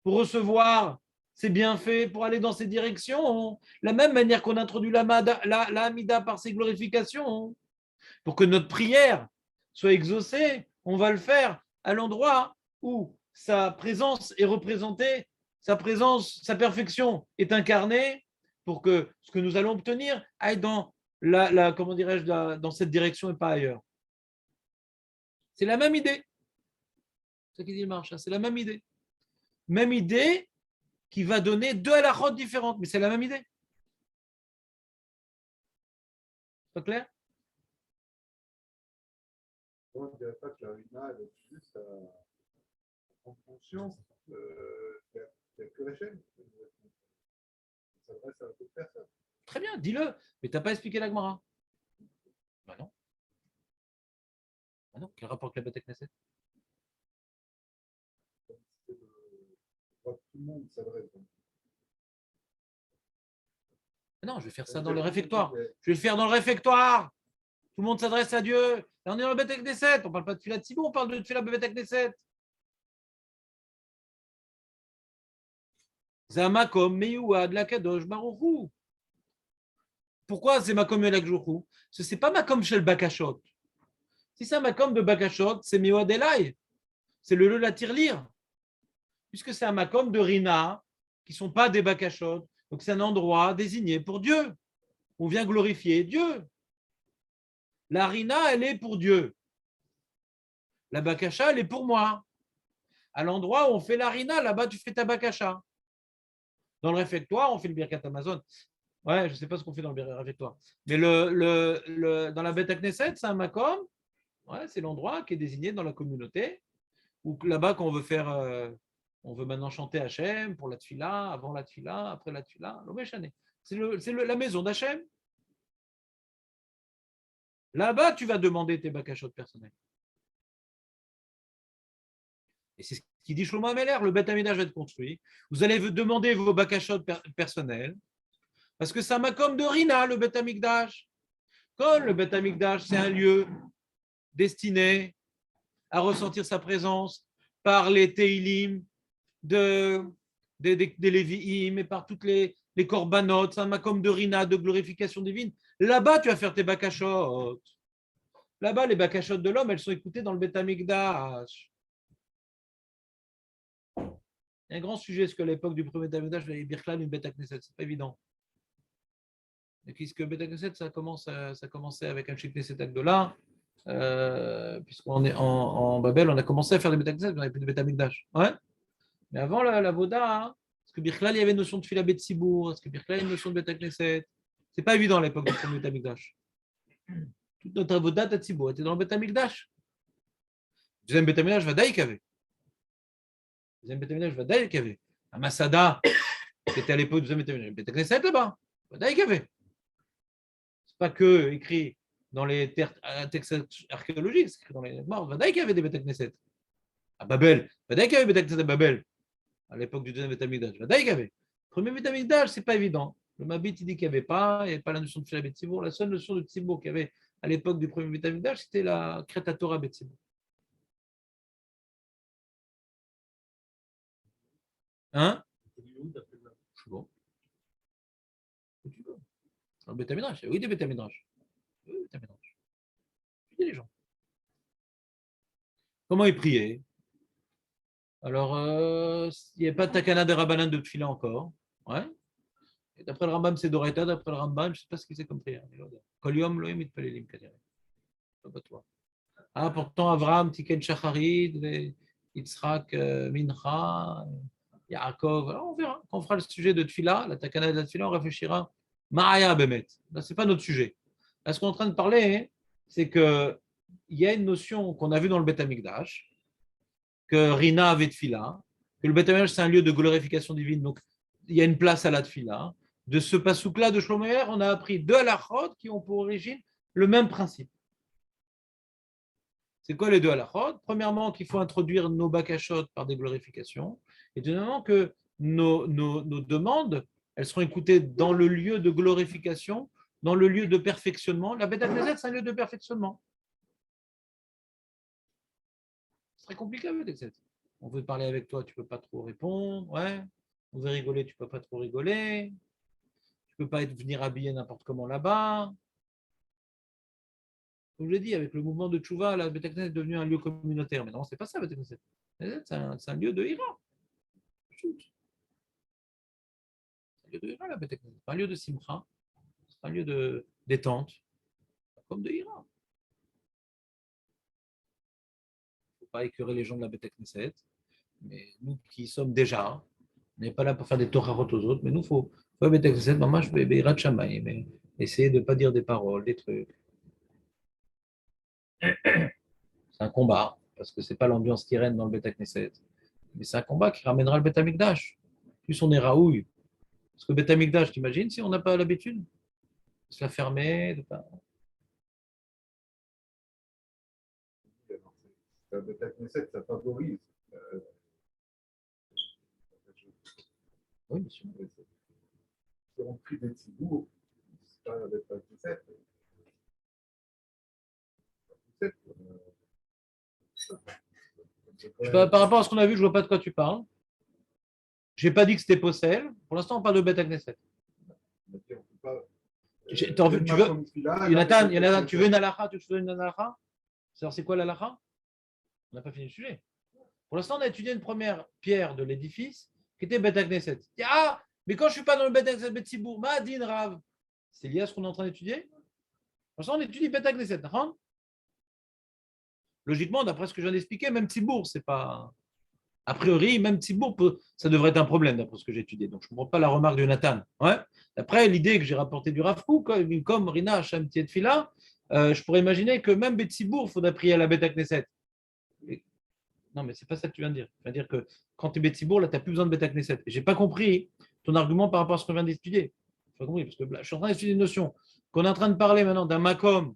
pour recevoir ses bienfaits, pour aller dans ces directions. La même manière qu'on introduit la Hamida par ses glorifications, pour que notre prière soit exaucée, on va le faire à l'endroit où sa présence est représentée, sa présence, sa perfection est incarnée, pour que ce que nous allons obtenir aille dans comment dirais-je, dans cette direction et pas ailleurs. C'est la même idée. C'est ce qui dit le marche, c'est la même idée. Même idée qui va donner deux halachot différentes, mais c'est la même idée. C'est pas clair? On ne dirait pas que la Rina est juste à prendre conscience qu'il n'y a que la chaîne. Ça s'adresse à d'autres personnes. Très bien, dis-le. Mais tu n'as pas expliqué la Gemara. Ben non. Ben non. Quel rapport avec la Beth Knesset? Tout le monde s'adresse. Non, je vais faire ça dans le réfectoire. Je vais le faire dans le réfectoire. Tout le monde s'adresse à Dieu. Là, on est dans le Beth Knesset. On ne parle pas de Filat Tzibur, on parle de Filat Beth Knesset. Zamakom Meyouad Lakadosh Baruch Hu. Pourquoi c'est Makom Meyouad Lakadosh Baruch Hu? Parce que ce n'est pas Makom Shel Bakashot. Si c'est un Makom de Bakashot, c'est Meyouad Elai. C'est le la tirelire. Puisque c'est un Makom de Rina, qui ne sont pas des Bakashot. Donc c'est un endroit désigné pour Dieu. On vient glorifier Dieu. La Rina, elle est pour Dieu. La Bakasha, elle est pour moi. À l'endroit où on fait la Rina, là-bas, tu fais ta Bakasha. Dans le réfectoire, on fait le Birkat Amazon. Ouais, je ne sais pas ce qu'on fait dans le réfectoire. Mais dans la Beth Knesset, c'est un Makom. Ouais, c'est l'endroit qui est désigné dans la communauté. Ou là-bas, quand on veut faire, on veut maintenant chanter Hachem pour la Tfila, avant la Tfila, après la Tfila. C'est la maison d'Hachem. Là-bas, tu vas demander tes bakashot personnels. Et c'est ce qui dit Shlomo Ameler, le Beth Amidash va être construit. Vous allez demander vos bakashot personnels, parce que c'est un makom de Rina, le Beth Amikdash. Comme le Beth Amikdash, c'est un lieu destiné à ressentir sa présence par les Teilim des Lévi'im et par toutes les korbanot, c'est un makom de Rina, de glorification divine. Là-bas, tu vas faire tes bakashot. Là-bas, les bakashot de l'homme, elles sont écoutées dans le Beth Amikdash. Il y a un grand sujet, est-ce qu'à l'époque du premier Beth Amikdash, il y avait Birklan une Beth Knesset, c'est pas évident. Puisque Beth Knesset, ça commençait avec un Shik Knesset Agdola, puisqu'on est en Babel, on a commencé à faire des Beth Knesset, on n'avait plus de Beth Amikdash. Ouais. Mais avant la Voda, hein, est-ce que Birklan, il y avait une notion de Fila Bet Sibour, est-ce que Birklan, il y a une notion de Beth Knesset? C'est pas évident à l'époque du premier Beth Amikdash. Toute notre Avodat à Tzibour était dans le Beth Amikdash. Deuxième Beth Amikdash, Vadaï qu'il y avait. Deuxième Beth Amikdash, Vadaï qu'il y avait. À Masada, qui était à l'époque du deuxième Beth Amikdash, Beth Knesset là-bas. Vadaï qu'il y avait. C'est pas que écrit dans les textes archéologiques, c'est écrit dans les morts. Vadaï qu'il y avait des Beth Knesset. À Babel, Vadaï qu'il y avait Beth Knesset à Babel. À l'époque du deuxième Beth Amikdash. Vadaï qu'il y avait. Premier Beth Amikdash, c'est pas évident. Le Mabit, il dit qu'il n'y avait pas, il n'y avait pas la notion de Fila Bet Tzibour. La seule notion de Tzibour qu'il y avait à l'époque du premier Beth Amikdash, c'était la Kreta Torah Bet Tzibour. Hein? C'est bon. Dans le Beth Amikdash, oui, des Beth Amikdash. Oui, Beth Amikdash. Il y a les gens. Comment ils priaient? Alors, il n'y avait pas de Takana de Rabbanan de Tfila encore. Ouais. Et d'après le Rambam, c'est Doreta. D'après le Rambam, je ne sais pas ce qu'il c'est comme prière. Koliom loim mitpalelim kadire. Pas toi. Ah, pourtant, Avraham, Tiken Shacharid, Yitzhak, Mincha, Yaakov. Alors, on verra. Quand on fera le sujet de Tfila, la Takana de la Tfila, on réfléchira. Ma'aya Bemet. Là, ce n'est pas notre sujet. Là, ce qu'on est en train de parler, c'est qu'il y a une notion qu'on a vue dans le Beth Amikdash, que Rina avait Tfila, que le Beth Amikdash, c'est un lieu de glorification divine, donc il y a une place à la Tfila. de ce pasouk-là de Shlomo Meir, on a appris deux halachot qui ont pour origine le même principe. C'est quoi les deux halachot? Premièrement, qu'il faut introduire nos bakashot par des glorifications. Et deuxièmement, que nos demandes, elles seront écoutées dans le lieu de glorification, dans le lieu de perfectionnement. La Beth Knesset, c'est un lieu de perfectionnement. C'est très compliqué, la Beth Knesset. On veut parler avec toi, tu ne peux pas trop répondre. Ouais. On veut rigoler, tu ne peux pas trop rigoler. Tu ne peux pas venir habillé n'importe comment là-bas. Comme je l'ai dit, avec le mouvement de Tchouva, la Beth Knesset est devenue un lieu communautaire. Mais non, ce n'est pas ça, Beth Knesset. C'est un lieu de Hira. C'est un lieu de Hira, la Beth Knesset. C'est pas un lieu de Simcha. C'est un lieu de détente, comme de Hira. Il ne faut pas écœurer les gens de la Beth Knesset. Mais nous qui sommes déjà, on n'est pas là pour faire des torahot aux autres, mais nous, il faut Beth Knesset, maman, je vais Beirat Shamayim, mais essayer de ne pas dire des paroles, des trucs. C'est un combat, parce que ce n'est pas l'ambiance qui règne dans le Beth Knesset. Mais c'est un combat qui ramènera le Beth Amikdash. Plus on est raouille. Parce que Beth Amikdash, t'imagines si on n'a pas l'habitude de se la fermer, de pas. La Beth Knesset, ça favorise. Oui, bien sûr. Si on prie des Tzibour, c'est pas la Beth Knesset. Par rapport à ce qu'on a vu, je ne vois pas de quoi tu parles. Je n'ai pas dit que c'était Possel. Pour l'instant, on parle de Beth Knesset. Jonathan, tu veux une halakha? Tu veux une halakha? C'est quoi l'halakha? On n'a pas fini le sujet. Pour l'instant, on a étudié une première pierre de l'édifice qui était Beth Knesset. Ah, mais quand je ne suis pas dans le Beth Knesset, Beth Tzibour, Ma'adin Rav, c'est lié à ce qu'on est en train d'étudier? Pour l'instant, on étudie Beth Knesset. Logiquement, d'après ce que je viens d'expliquer, même Tzibour, c'est pas. A priori, même Tzibour, ça devrait être un problème, d'après ce que j'ai étudié. Donc, je ne comprends pas la remarque de Nathan. Ouais. Après, l'idée que j'ai rapportée du Rav Kook, comme Rina Hacham Tietfila, je pourrais imaginer que même Beth Tzibour, il faudrait prier à la Beth Knesset. Non, mais ce n'est pas ça que tu viens de dire. Tu viens de dire que quand tu es Beth Tzibour, là, tu n'as plus besoin de Beth Knesset. Je n'ai pas compris ton argument par rapport à ce qu'on vient d'étudier. Je n'ai pas compris, parce que là, je suis en train d'étudier une notion. Qu'on est en train de parler maintenant d'un makom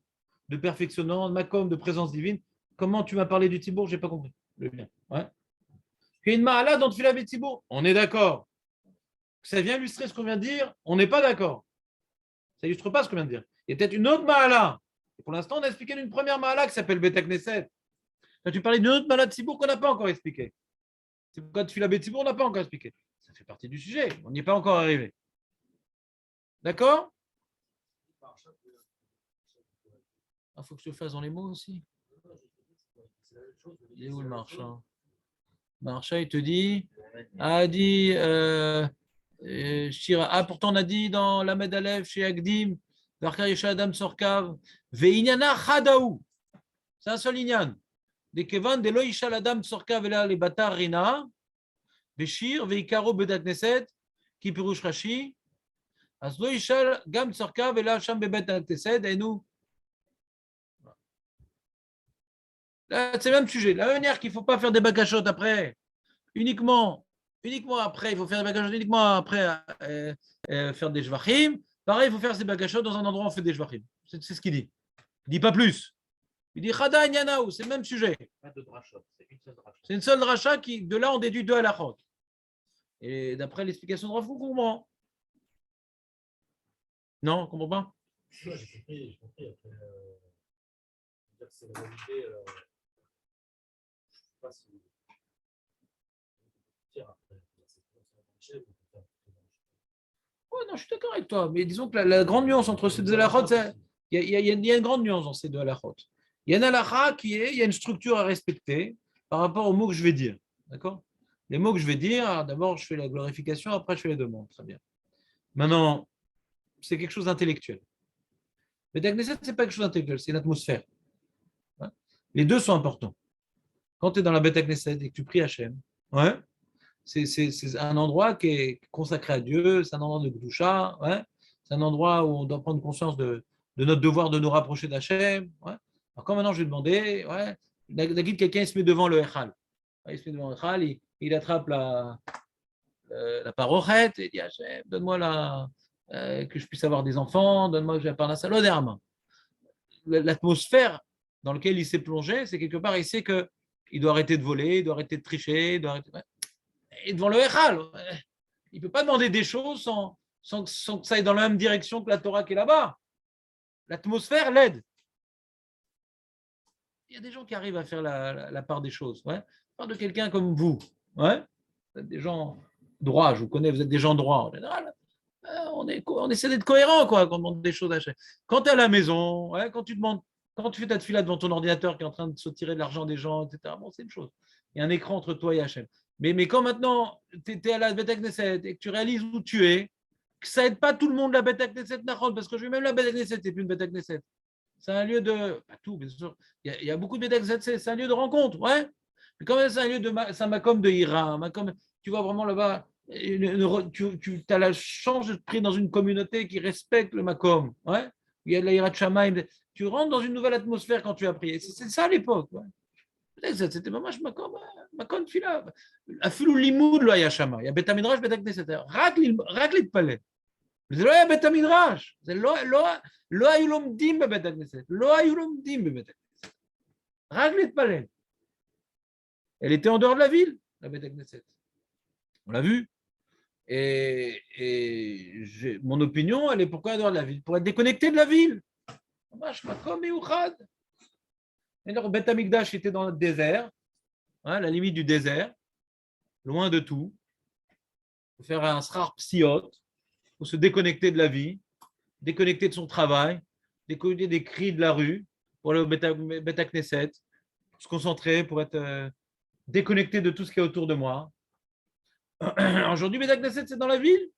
de perfectionnement, d'un makom de présence divine. Comment tu m'as parlé du Tzibour? Je n'ai pas compris le lien. Ouais. Qu'il y a une ma'ala dans Tfila Beth Tzibour, on est d'accord. Ça vient illustrer ce qu'on vient de dire, on n'est pas d'accord. Ça n'illustre pas ce qu'on vient de dire. Il y a peut-être une autre ma'ala. Et pour l'instant, on a expliqué une première ma'ala qui s'appelle Beth Knesset. Là, tu parlais d'une autre ma'ala de Tzibour qu'on n'a pas encore expliqué. C'est pourquoi Tfila Beth Tzibour, on n'a pas encore expliqué. Ça fait partie du sujet. On n'y est pas encore arrivé. D'accord? Il faut que je te fasse dans les mots aussi. Il est où le marchand? Marchand, il te dit, pourtant on a dit dans la Medalev chez Agdim, Adam Sorkav, Veinyana Chadaou. C'est un seul inyan. Des Kevan, de Lo Ishal Adam Sorkav, et là les Batar Rina, Beshir, Veikaro Bedat Knesset, qui Pirouche Rashi, As Lo Ishal Gam Sorkav, et là Sham Bebet Knesset, et nous. C'est le même sujet. La manière qu'il ne faut pas faire des bagachotes après, uniquement après, il faut faire des bagachotes uniquement après faire des jvachim. Pareil, il faut faire ces bagachotes dans un endroit où on fait des jvachim. C'est ce qu'il dit. Il ne dit pas plus. Il dit Chada Nyanaou, c'est le même sujet. C'est une seule dracha qui, de là, on déduit deux halachot. Et d'après l'explication de Rav Kook, on comprend. Non, on ne comprend pas. J'ai compris. Après, c'est la vérité. Pas si... Oui, non, je suis d'accord avec toi. Mais disons que la grande nuance entre ces deux halachot, il y a une grande nuance dans ces deux halachot. Il y a une halakha il y a une structure à respecter par rapport aux mots que je vais dire. D'accord? Les mots que je vais dire, d'abord, je fais la glorification, après, je fais les demandes. Très bien. Maintenant, c'est quelque chose d'intellectuel. Mais Beth Knesset, ce n'est pas quelque chose d'intellectuel, c'est une atmosphère. Les deux sont importants. Quand tu es dans la Beth Knesset et que tu pries Hachem, ouais, c'est un endroit qui est consacré à Dieu, c'est un endroit de Gdusha, ouais, c'est un endroit où on doit prendre conscience de notre devoir de nous rapprocher d'Hachem. Ouais. Alors, quand maintenant je vais demander, ouais, d'habitude, quelqu'un se met devant le Echal. Il se met devant le Echal, il attrape la parochette et il dit Hachem, donne-moi que je puisse avoir des enfants, donne-moi que j'ai un salaud d'armes. L'atmosphère dans laquelle il s'est plongé, c'est quelque part, il sait qu'il doit arrêter de voler, il doit arrêter de tricher, il doit arrêter... Et devant le Echal, il ne peut pas demander des choses sans que ça aille dans la même direction que la Torah qui est là-bas. L'atmosphère l'aide. Il y a des gens qui arrivent à faire la part des choses. Ouais. Je parle de quelqu'un comme vous. Ouais. Vous êtes des gens droits, je vous connais, vous êtes des gens droits. En général, on essaie d'être cohérent quoi, quand on demande des choses à chaque. Quand tu es à la maison, ouais, quand tu fais ta fila devant ton ordinateur qui est en train de se tirer de l'argent des gens, etc., bon, c'est une chose. Il y a un écran entre toi et Hachem. Mais quand maintenant tu es à la Beth Knesset et que tu réalises où tu es, que ça n'aide pas tout le monde la Beth Knesset, parce que je vais même la Beth Knesset, c'est plus une Beth Knesset. C'est un lieu de. Pas tout, bien sûr. Il y a beaucoup de Beth Knesset, c'est un lieu de rencontre, ouais. Mais quand même, c'est un lieu de. C'est un Makom de Hira. Tu vois vraiment là-bas, tu as la chance de te prier dans une communauté qui respecte le Makom, ouais. Il y a de la Hira de Shamaim. Tu rentres dans une nouvelle atmosphère quand tu as prié. C'est ça à l'époque, ouais. C'était ממש מקום תפילה. אפילו לימוד לא היה שם, היה בית המדרש, בית הכנסת, רק להתפלל. וזה לא היה בית המדרש, לא היו לומדים בבית הכנסת, לא היו לומדים בבית הכנסת, רק להתפלל. Elle était en dehors de la ville, la בית הכנסת. On l'a vu. Et mon opinion, elle est pourquoi en dehors de la ville? Pour être déconnecté de la ville. ממש מקום מיוחד. Le Beth Amikdash était dans le désert, hein, la limite du désert, loin de tout. Il faut faire un srar psiot, il faut se déconnecter de la vie, déconnecter de son travail, déconnecter des cris de la rue pour aller au Beth Knesset, se concentrer pour être déconnecté de tout ce qui est autour de moi. Aujourd'hui, Beth Knesset, c'est dans la ville.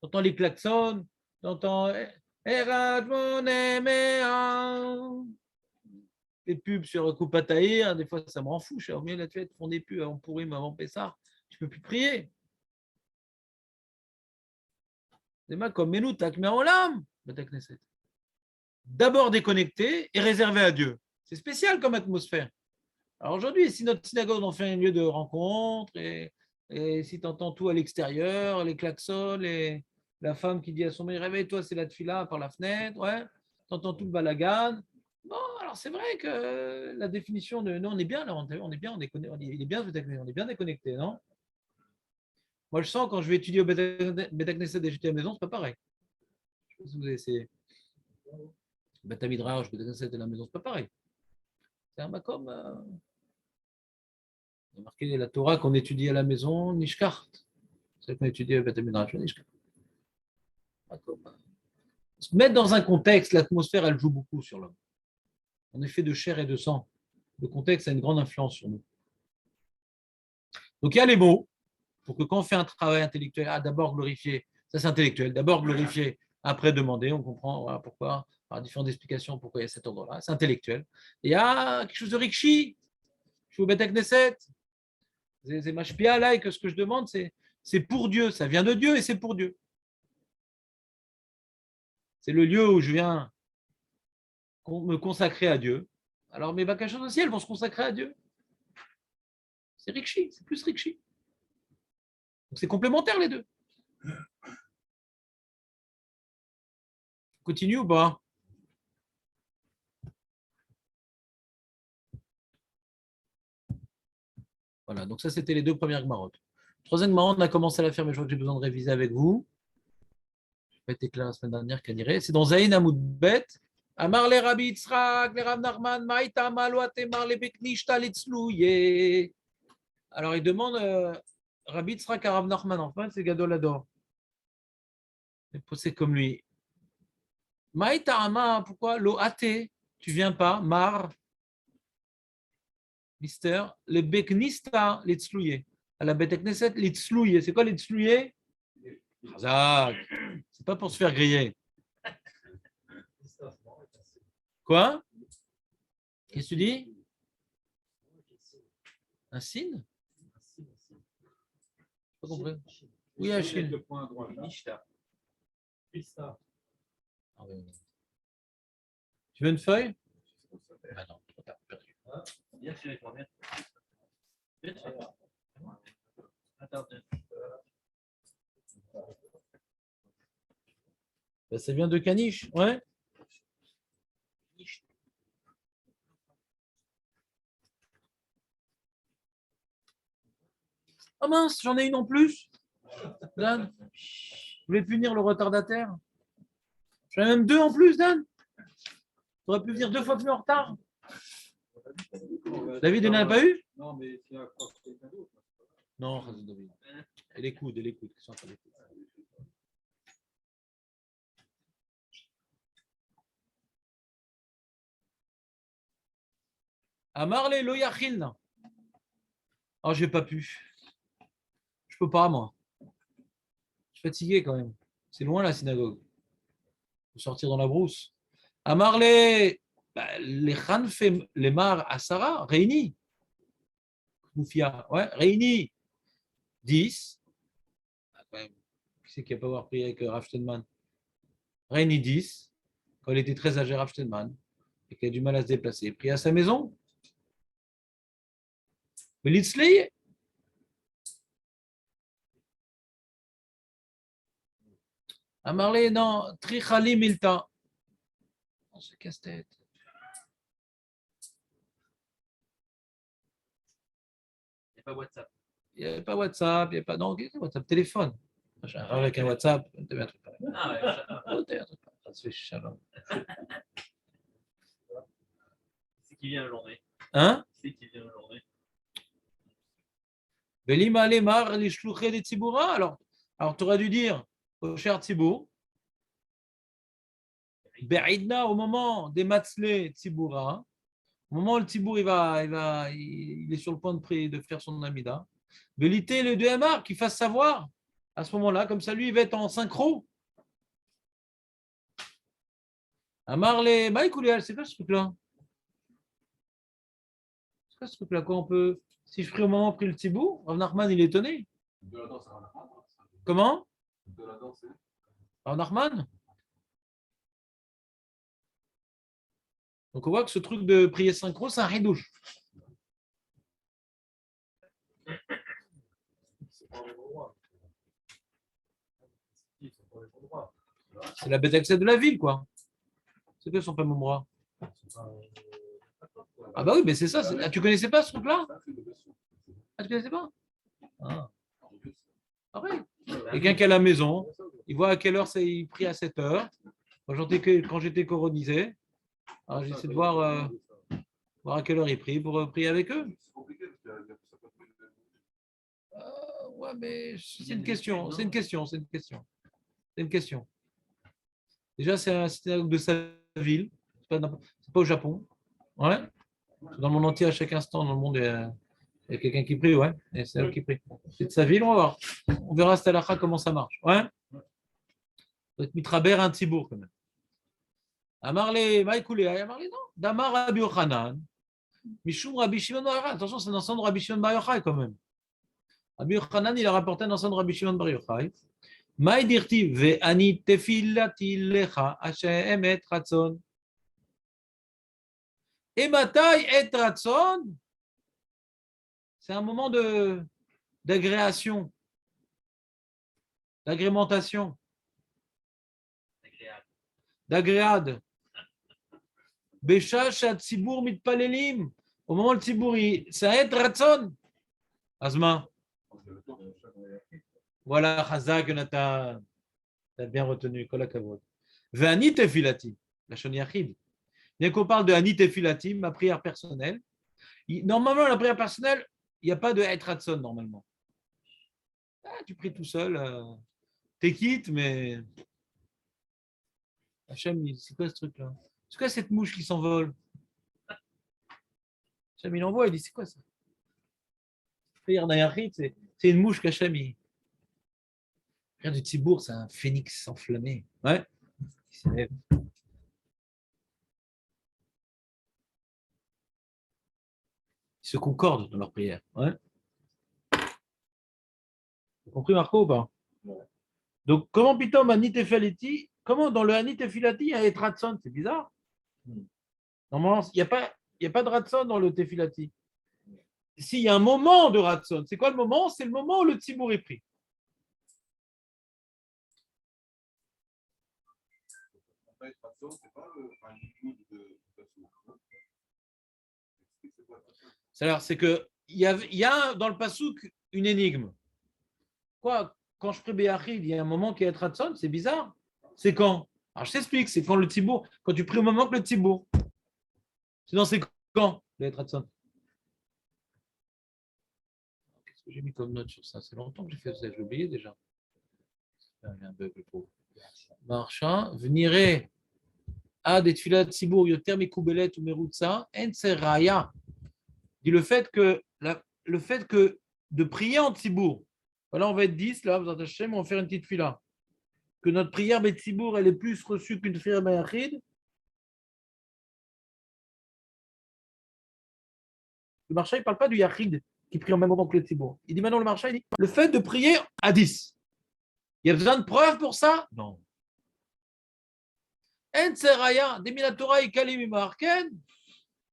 Tu entends les klaxons, tu entends les pubs sur Coupa Tahir, des fois ça me rend fou. Je suis remis là, tu font des pubs avant Pourim, avant Pessah. Tu ne peux plus prier. C'est mal comme Meloutak, mais en l'âme, d'abord déconnecté et réservé à Dieu. C'est spécial comme atmosphère. Alors aujourd'hui, si notre synagogue en fait un lieu de rencontre, et si tu entends tout à l'extérieur, les klaxons, la femme qui dit à son mari, réveille-toi, c'est la tefila par la fenêtre, ouais, tu entends tout le balagan. Bon, alors c'est vrai que la définition de nous, on est bien là, on est bien, on est bien déconnecté, non? Moi, je sens quand je vais étudier au Beth Knesset et j'étais à la maison, c'est pas pareil. Je sais pas si vous avez essayé. Beth Midrash, Beth Knesset et la maison, c'est pas pareil. C'est un makom. Il y a marqué la Torah qu'on étudie à la maison, Nishkart. C'est qu'on étudie au Beth Midrash, Nishkart. Se mettre dans un contexte, l'atmosphère, elle joue beaucoup sur l'homme. On est fait de chair et de sang. Le contexte a une grande influence sur nous. Donc il y a les mots, pour que quand on fait un travail intellectuel, d'abord glorifier, ça c'est intellectuel, d'abord glorifier, après demander, on comprend voilà, pourquoi, par différentes explications, pourquoi il y a cet ordre-là, c'est intellectuel. Et il y a quelque chose de rikshi, je suis au Beth Knesset, c'est mashpia là, et que ce que je demande, c'est pour Dieu, ça vient de Dieu et c'est pour Dieu. C'est le lieu où je viens me consacrer à Dieu. Alors mes bakashot aussi, elles vont se consacrer à Dieu. C'est rikshi, c'est plus rikshi. Donc c'est complémentaire les deux. Continue ou pas? Voilà, donc ça c'était les deux premières marottes. Troisième marotte, on a commencé à la faire, mais je crois que j'ai besoin de réviser avec vous. Je n'ai pas été clair la semaine dernière, Kaniré. C'est dans Zayin Amoudbet. Amar le Rabbi Yitzhak, le Rav Nachman, Maïta Maloat Emar le Beknishta Litzlouye. Alors il demande Rabbi Yitzhak à Rav Nachman, enfin c'est Gadolador. C'est comme lui. Maïta Amar, pourquoi Lo Ate, tu viens pas, Mar, Mister, le Beknista Litzlouye. À la Beth Knesset, Litzlouye. C'est quoi Litzlouye? Chazak. C'est pas pour se faire griller. Quoi? Qu'est-ce que tu dis? Un signe? Pas compris. Oui, un signe. Tu veux une feuille? Ah non, trop tard, perdu. Bien sûr, bien. Bien sûr. Attends. Ben, ça vient de caniche, ouais. Oh mince, j'en ai une en plus. Dan, je voulais punir le retardataire. J'en ai même deux en plus, Dan. Tu aurais pu venir 2 fois plus en retard. David, il n'en a pas eu? Non, mais s'il y a encore quelqu'un d'autre. Non, David. Et les coudes, et les coudes. Amarle lo yachil. Oh, j'ai pas pu. Je peux pas, moi. Je suis fatigué quand même. C'est loin la synagogue. Faut sortir dans la brousse. Amarle, les Khanfe, les Mar à Sarah, réunis. Moufia, ouais, réunis. 10. Qui c'est qui n'a pas avoir prié avec Rav Steinman? Réunis 10. Quand il était très âgé, Rav Steinman, et qu'il a du mal à se déplacer. Pris à sa maison. Mais l'Itzley. Amarle, non, Trichali Milta. On se casse-tête. Il n'y a pas WhatsApp. Il n'y avait pas WhatsApp, il n'y avait pas. Non, WhatsApp, téléphone. Avec un WhatsApp, t'as un truc pareil. Ah ouais, Ça se fait chaleur. c'est qui vient la journée. Hein? C'est qui vient la journée. Velima Lemar, les shlouchés des Tziboura. Alors tu aurais dû dire au cher Tzibour, Be'idna, au moment des Matzlé Tziboura, au moment où le Tzibour il est sur le point de faire son Amida, Vélité le DMR qui fasse savoir à ce moment-là, comme ça lui il va être en synchro. Amar les Maïkouléal, c'est quoi ce truc-là? C'est quoi ce truc-là? Quoi on peut. Si je prie au moment où prie le Tzibour, Rav Nachman il est étonné. De la danse, Rav Nachman. Comment? De la danse. Rav Nachman? Donc on voit que ce truc de prier synchro, c'est un ridouche. C'est la bête accès de la ville, quoi. C'est quoi son pas mon bras? Ah bah oui, mais c'est ça. Ah, tu connaissais pas ce truc-là? Ah, tu connaissais pas? Ah. Pareil. Quelqu'un qui est à la maison, il voit à quelle heure il prie à 7 heures. Quand j'étais coronisé, alors j'essaie de voir à quelle heure il prie pour prier avec eux. Ouais, mais c'est une question. C'est une question. C'est une question. Déjà, c'est un synagogue de sa ville. C'est pas au Japon. Ouais. Dans le monde entier, à chaque instant, dans le monde, il y a quelqu'un qui prie, ouais. Et c'est elle qui prie. C'est de sa ville, on va voir. On verra cette halakha comment ça marche. Ouais. Ça doit être mitraber un tzibour quand même. Amarle, Maïkoulé, Amarle, non. Damar Rabbi Yochanan. Mishum Rabbi Shimon Bar Yochai. Attention, c'est un ensemble de Rabbi Shimon Bar Yochai quand même. Rabbi Yochanan, il a rapporté un ensemble de Rabbi Shimon Bar Yochai. Maï dirti ve'ani tefilati lecha Hashem et ratzon. Et matai et ratzon, c'est un moment d'agréation, d'agrémentation, d'agréade. Besha shat tzibur mitpalelim. Au moment où le tzibur, ça est ratzon. Azma. Voilà, Chazak, Jonathan. Tu as bien retenu. Kol hakavod. Ve'ani tefilati. La shon yachid. Bien qu'on parle de Ani Tefilati, ma prière personnelle. Normalement, la prière personnelle, il n'y a pas de Et Ratson normalement. Ah, tu pries tout seul, t'es quitte, mais. Hachem, c'est quoi ce truc-là? C'est quoi cette mouche qui s'envole? Hachem, il envoie, il dit c'est quoi ça? Prière d'Ayachit, c'est une mouche qu'Hachem, il. Prière du Tzibour, c'est un phénix enflammé. Ouais. Qui s'élève. Ils se concordent dans leur prière. Ouais. Tu as compris, Marco, ou pas? Ouais. Donc, comment Pitom Anit Tefilati, comment dans le Anit Tefilati, il y a être Ratson? C'est bizarre. Normalement, il n'y a pas de Ratson dans le Tefilati. S'il y a un moment de Ratson, c'est quoi le moment? C'est le moment où le Tzibour est pris. Ratson, c'est pas un niveau de Passouk. C'est quoi ça? C'est-à-dire, c'est que il y a dans le pasouk une énigme. Quoi? Quand je prie Béachid, il y a un moment qui est Ratson, c'est bizarre. C'est quand? Alors je t'explique, c'est quand le Tzibour, quand tu pries au moment que le Tzibour. Sinon, c'est quand le Ratson? Qu'est-ce que j'ai mis comme note sur ça? C'est longtemps que j'ai fait ça, j'ai oublié déjà. Il y a un bug, le pauvre. Marcha, venirez à des tfilat Tzibour, yoter mikoubelet ou merutza, en seraya. Dit le fait que de prier en Tzibour, voilà, on va être 10, là, vous attachez, mais on va faire une petite fila. Que notre prière Betzibour, elle est plus reçue qu'une prière Bayachid. Le marché, il ne parle pas du Yachid qui prie en même moment que le Tzibour. Il dit maintenant, le marché, il dit le fait de prier à 10. Il y a besoin de preuves pour ça? Non. En Seraya, Deminatora et Kalim Imarken,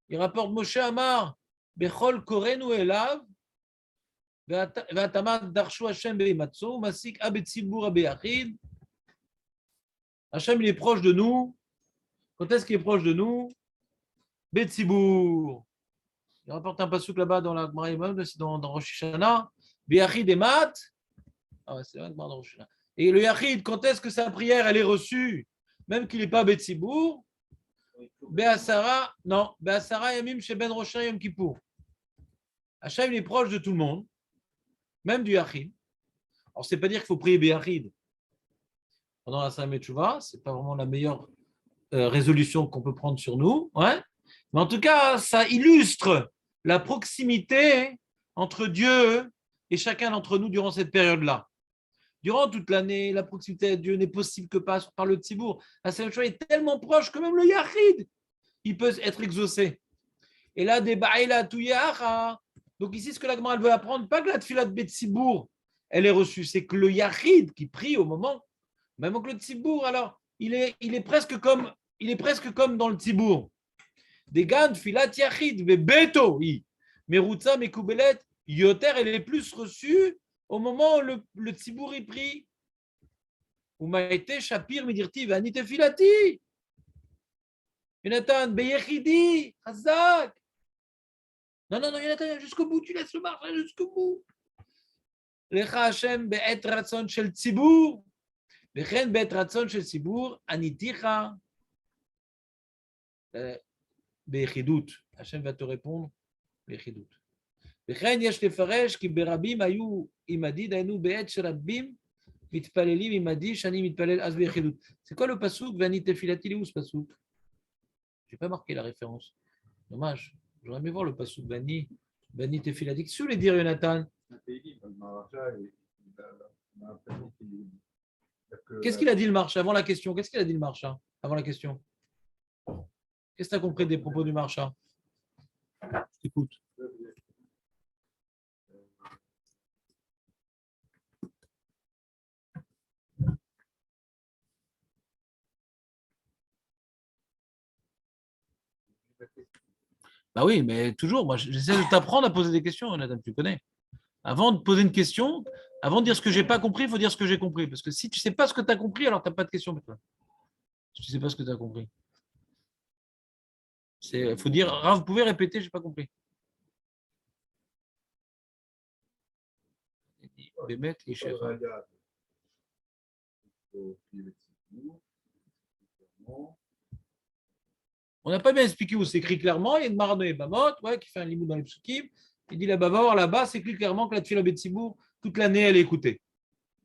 il rapporte Moshe Amar, Bechol Korenu Elav, Vatamat Darshu Hashem Beimatso, Masik Abetzibour Abeyachid. Hachem, il est proche de nous. Quand est-ce qu'il est proche de nous? Betzibour. Il rapporte un passouk là-bas dans la Gemara, dans Rosh Hashanah. Beyachid et Mat. Ah ouais, c'est la Gemara dans Rosh Hashanah. Et le Yachid, quand est-ce que sa prière elle est reçue? Même qu'il n'est pas Betzibour. Be'asara, non. Be'asara Yamim chez Ben Rosh Yom Kippour. Hachem, il est proche de tout le monde, même du Yachid. Alors, c'est pas dire qu'il faut prier Beyachid pendant la Sameh Teshuvah, c'est pas vraiment la meilleure résolution qu'on peut prendre sur nous, ouais. Mais en tout cas, ça illustre la proximité entre Dieu et chacun d'entre nous durant cette période-là. Durant toute l'année, la proximité de Dieu n'est possible que par le Tzibour. La Sameh Teshuvah est tellement proche que même le Yachid, il peut être exaucé. Et là, des Ba'ila Touyaha. Donc ici, ce que la Gemara veut apprendre, pas que la Tfilat Betzibour, elle est reçue, c'est que le Yachid qui prie au moment, même que le Tzibour, alors, il est presque comme dans le Tzibour. Des Gan, Filat Yachid, Beto, Merutza, Mekoubelet, Yoter, elle est plus reçue au moment où le Tzibour y prie. Ou Maïté, Shapir, Midirti, Vanite Filati. Jonathan, Beyechidi, Hazak. Non, Jonathan, jusqu'au bout, tu laisses le marché jusqu'au bout. Lecha Hashem, Be'et Ratson Shel Tzibour. וכן בעת רצון של ציבור, עניתיך ביחידות. השם va te répondre ביחידות. וכן יש לפרש כי ברבים היו עמדי, דהיינו בעת שרבים מתפללים עמדי, שאני מתפלל אז ביחידות. C'est quoi le passouk? ואני תפילתי לי, où ce passouk? Je n'ai pas marqué la référence. Dommage. J'aurais aimé voir le passouk ואני תפילתי. Qu'est-ce que vous voulez dire, Jonathan? Qu'est-ce qu'il a dit le marché avant la question? Qu'est-ce qu'il a dit le marché avant la question? Qu'est-ce que tu as compris des propos du marché? Écoute. Bah oui, mais toujours, moi j'essaie de t'apprendre à poser des questions, Nathan, tu connais. Avant de poser une question, avant de dire ce que je n'ai pas compris, il faut dire ce que j'ai compris. Parce que si tu ne sais pas ce que tu as compris, alors tu n'as pas de question pour toi. Si tu ne sais pas ce que tu as compris. Il faut dire, vous pouvez répéter, je n'ai pas compris. On n'a pas bien expliqué où c'est écrit clairement. Il y a une Marano et Bamot, qui fait un limou dans les psukim. Il dit là-bas, va voir là-bas, c'est écrit clairement que la Tfila Betsibour, toute l'année, elle est écoutée.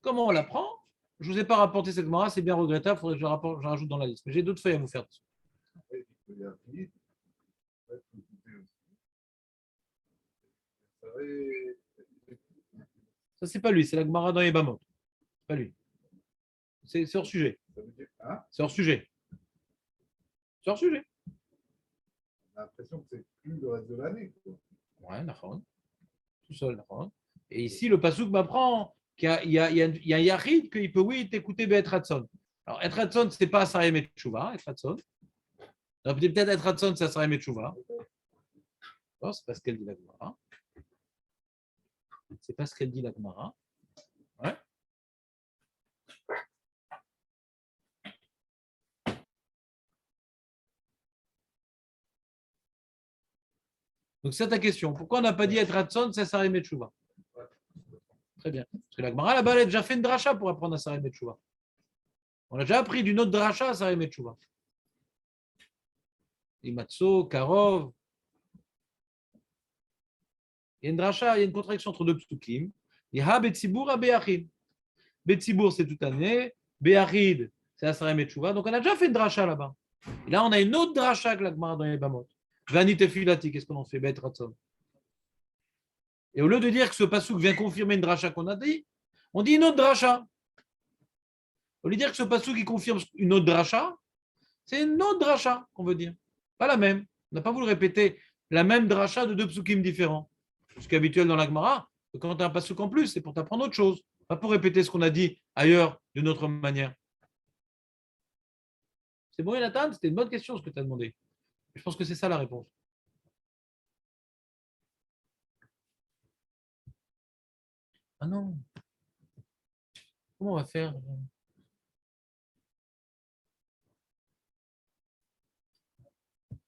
Comment on l'apprend? Je ne vous ai pas rapporté cette Gemara, c'est bien regrettable, il faudrait que je la rajoute dans la liste. Mais j'ai d'autres feuilles à vous faire. Ça, c'est pas lui, c'est la Gemara dans les Bamot. C'est pas lui. C'est hors sujet. C'est hors sujet. C'est hors sujet. On a l'impression que c'est plus le reste de l'année. Ouais, d'accord. Tout seul, d'accord. Et ici, le Passouk m'apprend qu'il y a un Yachid qu'il peut, oui, t'écouter Be'et Ratson. Alors, Et Ratson, ce n'est pas Sarayim et Tchouva, Et Ratson. Peut-être Et Ratson, c'est Sarayim et Tchouva. C'est pas ce qu'elle dit la Gemara. C'est pas ce qu'elle dit la Gemara. Ouais. Donc, c'est ta question. Pourquoi on n'a pas dit être Ratson, c'est Saré Metchouva? Très bien. Parce que la Gemara, là-bas, elle a déjà fait une dracha pour apprendre à Saré Metchouva. On a déjà appris d'une autre dracha à Saré Metchouva. Imatso, Karov. Il y a une dracha, il y a une contradiction entre deux psukim. Il y a Betsibour à Beachid. Betsibour, c'est toute année. Beachid, c'est Asarem Metchouva. Donc, on a déjà fait une dracha là-bas. Et là, on a une autre dracha que la Gemara dans les Bamot. Vanit et Filati, qu'est-ce qu'on en fait? Bet Ratson. Et au lieu de dire que ce pasouk vient confirmer une dracha qu'on a dit, on dit une autre dracha. Au lieu de dire que ce pasouk qui confirme une autre dracha, c'est une autre dracha qu'on veut dire. Pas la même. On n'a pas voulu répéter la même dracha de deux psukim différents. Ce qui est habituel dans la Gemara, quand tu as un pasouk en plus, c'est pour t'apprendre autre chose. Pas pour répéter ce qu'on a dit ailleurs d'une autre manière. C'est bon, Jonathan? C'était une bonne question ce que tu as demandé. Je pense que c'est ça la réponse. Ah non. Comment on va faire?